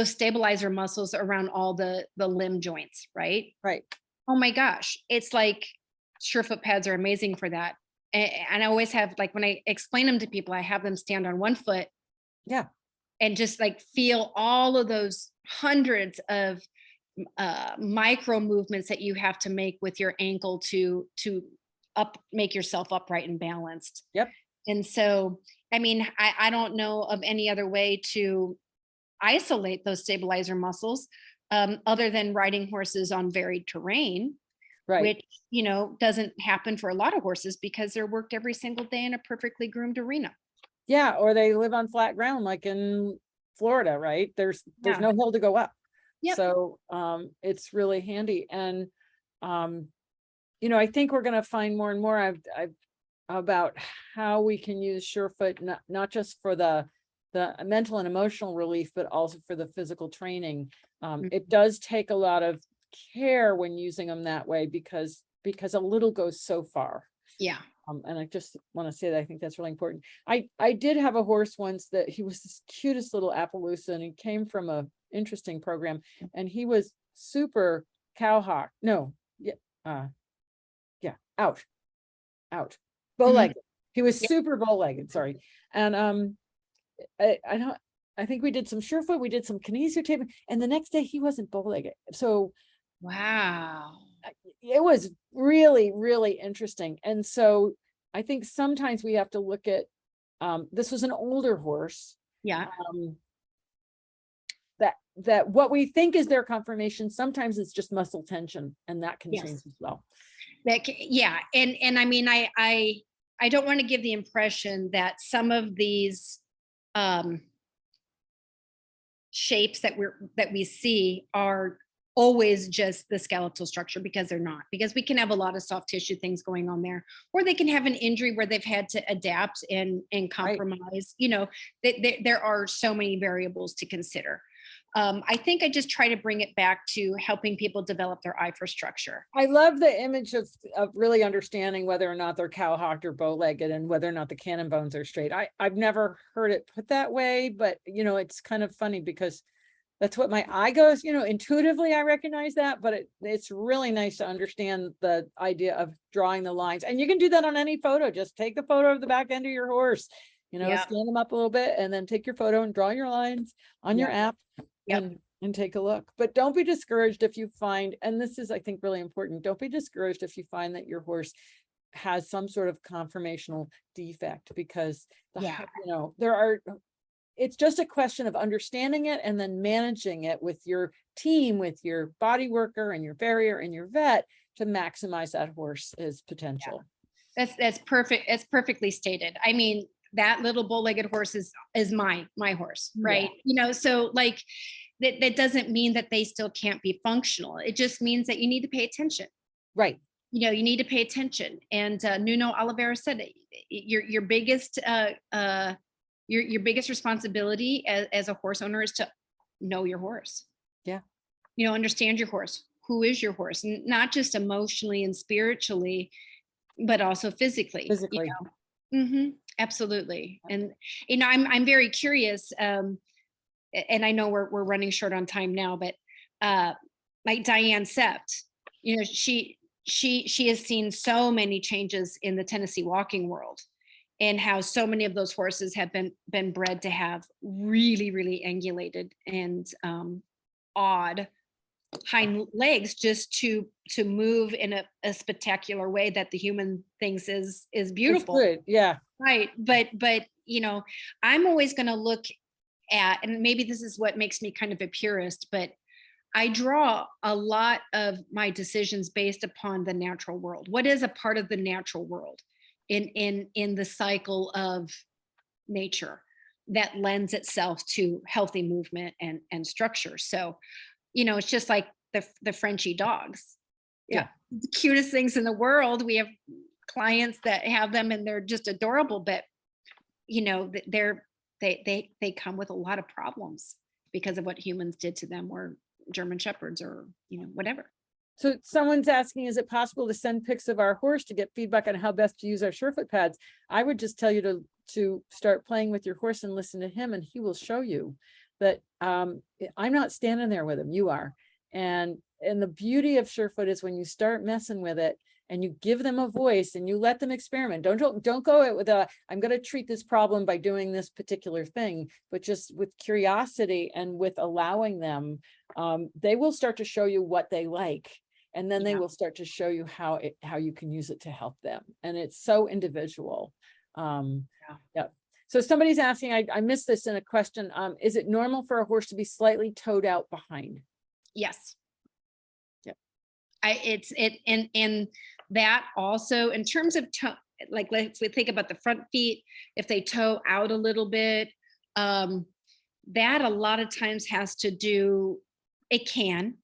stabilizer muscles around all the limb joints, right? Right. Oh my gosh, it's like surefoot pads are amazing for that. And I always have, when I explain them to people, I have them stand on one foot. Yeah. And just feel all of those hundreds of micro movements that you have to make with your ankle to make yourself upright and balanced. Yep. And so, I mean, I don't know of any other way to isolate those stabilizer muscles other than riding horses on varied terrain, Right. which, you know, doesn't happen for a lot of horses because they're worked every single day in a perfectly groomed arena. Yeah, or they live on flat ground like in Florida, right? There's Yeah. no hill to go up. Yep. So it's really handy. And you know, I think we're going to find more and more I've about how we can use Surefoot not just for the mental and emotional relief, but also for the physical training. It does take a lot of care when using them that way because a little goes so far. Yeah. And I just want to say that I think that's really important. I did have a horse once that he was this cutest little Appaloosa, and he came from a interesting program, and he was super cowhawk. No, out. Bow-legged. He was super bow-legged, sorry. And I think we did some Surefoot, we did some kinesio taping, and the next day he wasn't bow-legged. So wow. It was really, really interesting. And so I think sometimes we have to look at this was an older horse. Yeah. That what we think is their conformation, sometimes it's just muscle tension, and that can change as well. Yeah. And I mean, I don't want to give the impression that some of these shapes that we see are always just the skeletal structure, because they're not, because we can have a lot of soft tissue things going on there, or they can have an injury where they've had to adapt and compromise. Right. You know, there are so many variables to consider. I think I just try to bring it back to helping people develop their eye for structure. I love the image of really understanding whether or not they're cow-hawked or bow-legged, and whether or not the cannon bones are straight. I've never heard it put that way, but you know, it's kind of funny because that's what my eye goes, you know, intuitively I recognize that, but it's really nice to understand the idea of drawing the lines. And you can do that on any photo. Just take the photo of the back end of your horse, you know, scan them up a little bit, and then take your photo and draw your lines on your app. And take a look. But don't be discouraged if you find, and this is, I think, really important, don't be discouraged if you find that your horse has some sort of conformational defect, because you know, it's just a question of understanding it and then managing it with your team, with your body worker and your farrier and your vet, to maximize that horse's potential. That's perfect. It's perfectly stated. I mean, that little bow-legged horse is my horse, right? You know, so like that doesn't mean that they still can't be functional. It just means that you need to pay attention. Right. You know, you need to pay attention. And Nuno Oliveira said it, your biggest responsibility as a horse owner is to know your horse. Yeah. You know, understand your horse. Who is your horse? Not just emotionally and spiritually, but also physically. You know? Absolutely. And you know, I'm very curious, and I know we're running short on time now, but like Diane Sept, you know, she has seen so many changes in the Tennessee walking world, and how so many of those horses have been bred to have really, really angulated and odd hind legs, just to move in a spectacular way that the human thinks is beautiful. It's good. Yeah. Right. But you know, I'm always going to look at, and maybe this is what makes me kind of a purist, but I draw a lot of my decisions based upon the natural world. What is a part of the natural world in the cycle of nature that lends itself to healthy movement and structure? So, you know, it's just like the Frenchie dogs. Yeah. The cutest things in the world. We have clients that have them and they're just adorable, but you know, they come with a lot of problems because of what humans did to them, or German Shepherds, or, you know, whatever. So someone's asking, is it possible to send pics of our horse to get feedback on how best to use our Surefoot pads? I would just tell you to start playing with your horse and listen to him, and he will show you that I'm not standing there with him, you are. And the beauty of Surefoot is when you start messing with it, and you give them a voice and you let them experiment. Don't go it with a, I'm going to treat this problem by doing this particular thing, but just with curiosity and with allowing them, they will start to show you what they like. And then they will start to show you how you can use it to help them. And it's so individual. Yeah. So somebody's asking, I missed this in a question. Is it normal for a horse to be slightly toed out behind? Yes. Yep. And that also in terms of toe, like let's think about the front feet, if they toe out a little bit, that a lot of times has to do, it can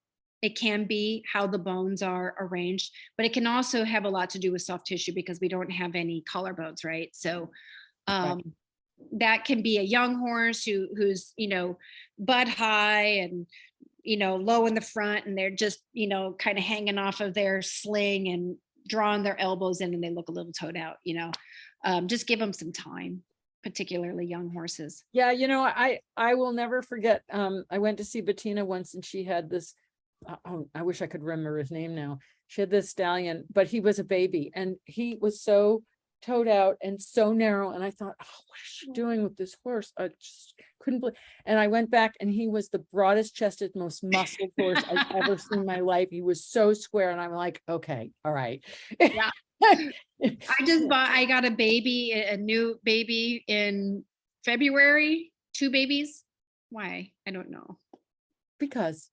be how the bones are arranged, but it can also have a lot to do with soft tissue because we don't have any collarbones, right? So that can be a young horse who's, butt high and, low in the front, and they're just, kind of hanging off of their sling and drawing their elbows in, and they look a little toed out, just give them some time, particularly young horses. Yeah. I will never forget. I went to see Bettina once, and she had this, I wish I could remember his name now. She had this stallion, but he was a baby, and he was so toed out and so narrow. And I thought, oh, what is she doing with this horse? I just couldn't believe. And I went back, and he was the broadest chested, most muscled horse I've ever seen in my life. He was so square. And I'm like, okay, all right. Yeah. I got a new baby in February, 2 babies. Why? I don't know. Because,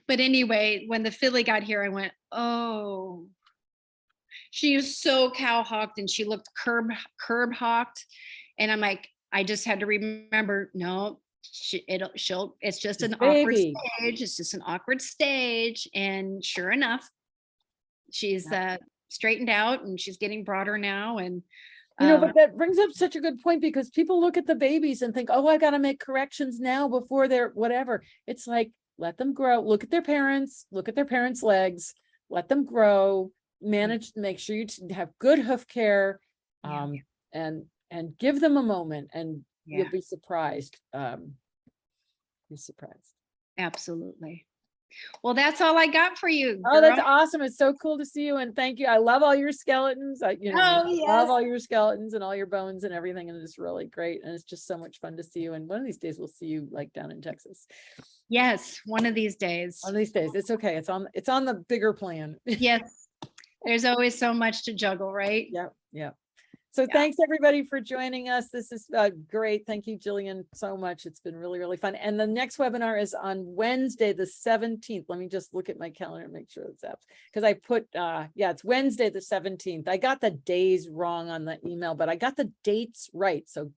but anyway, when the filly got here, I went, oh, she is so cow hawked, and she looked curb hawked. And I'm like, I just had to remember, no, it's just an awkward stage. It's just an awkward stage. And sure enough, she's straightened out, and she's getting broader now. And but that brings up such a good point, because people look at the babies and think, oh, I got to make corrections now before they're whatever. It's like, let them grow, look at their parents' legs, let them grow, manage, make sure you have good hoof care, and give them a moment, and you'll be surprised. Absolutely. Well, that's all I got for you. Oh, that's awesome. It's so cool to see you. And thank you. I love all your skeletons. I love all your skeletons and all your bones and everything. And it's really great. And it's just so much fun to see you. And one of these days we'll see you like down in Texas. Yes. One of these days. It's okay. It's on the bigger plan. Yes. There's always so much to juggle, right? Yep. So thanks everybody for joining us. This is great. Thank you, Jillian, so much. It's been really, really fun. And the next webinar is on Wednesday, the 17th. Let me just look at my calendar and make sure it's up, because I put, it's Wednesday, the 17th. I got the days wrong on the email, but I got the dates right. So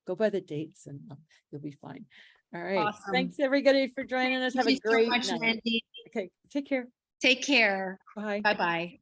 go by the dates and you'll be fine. All right. Awesome. Thanks everybody for joining us. Have a great night. Wendy. Okay. Take care. Take care. Bye. Bye-bye.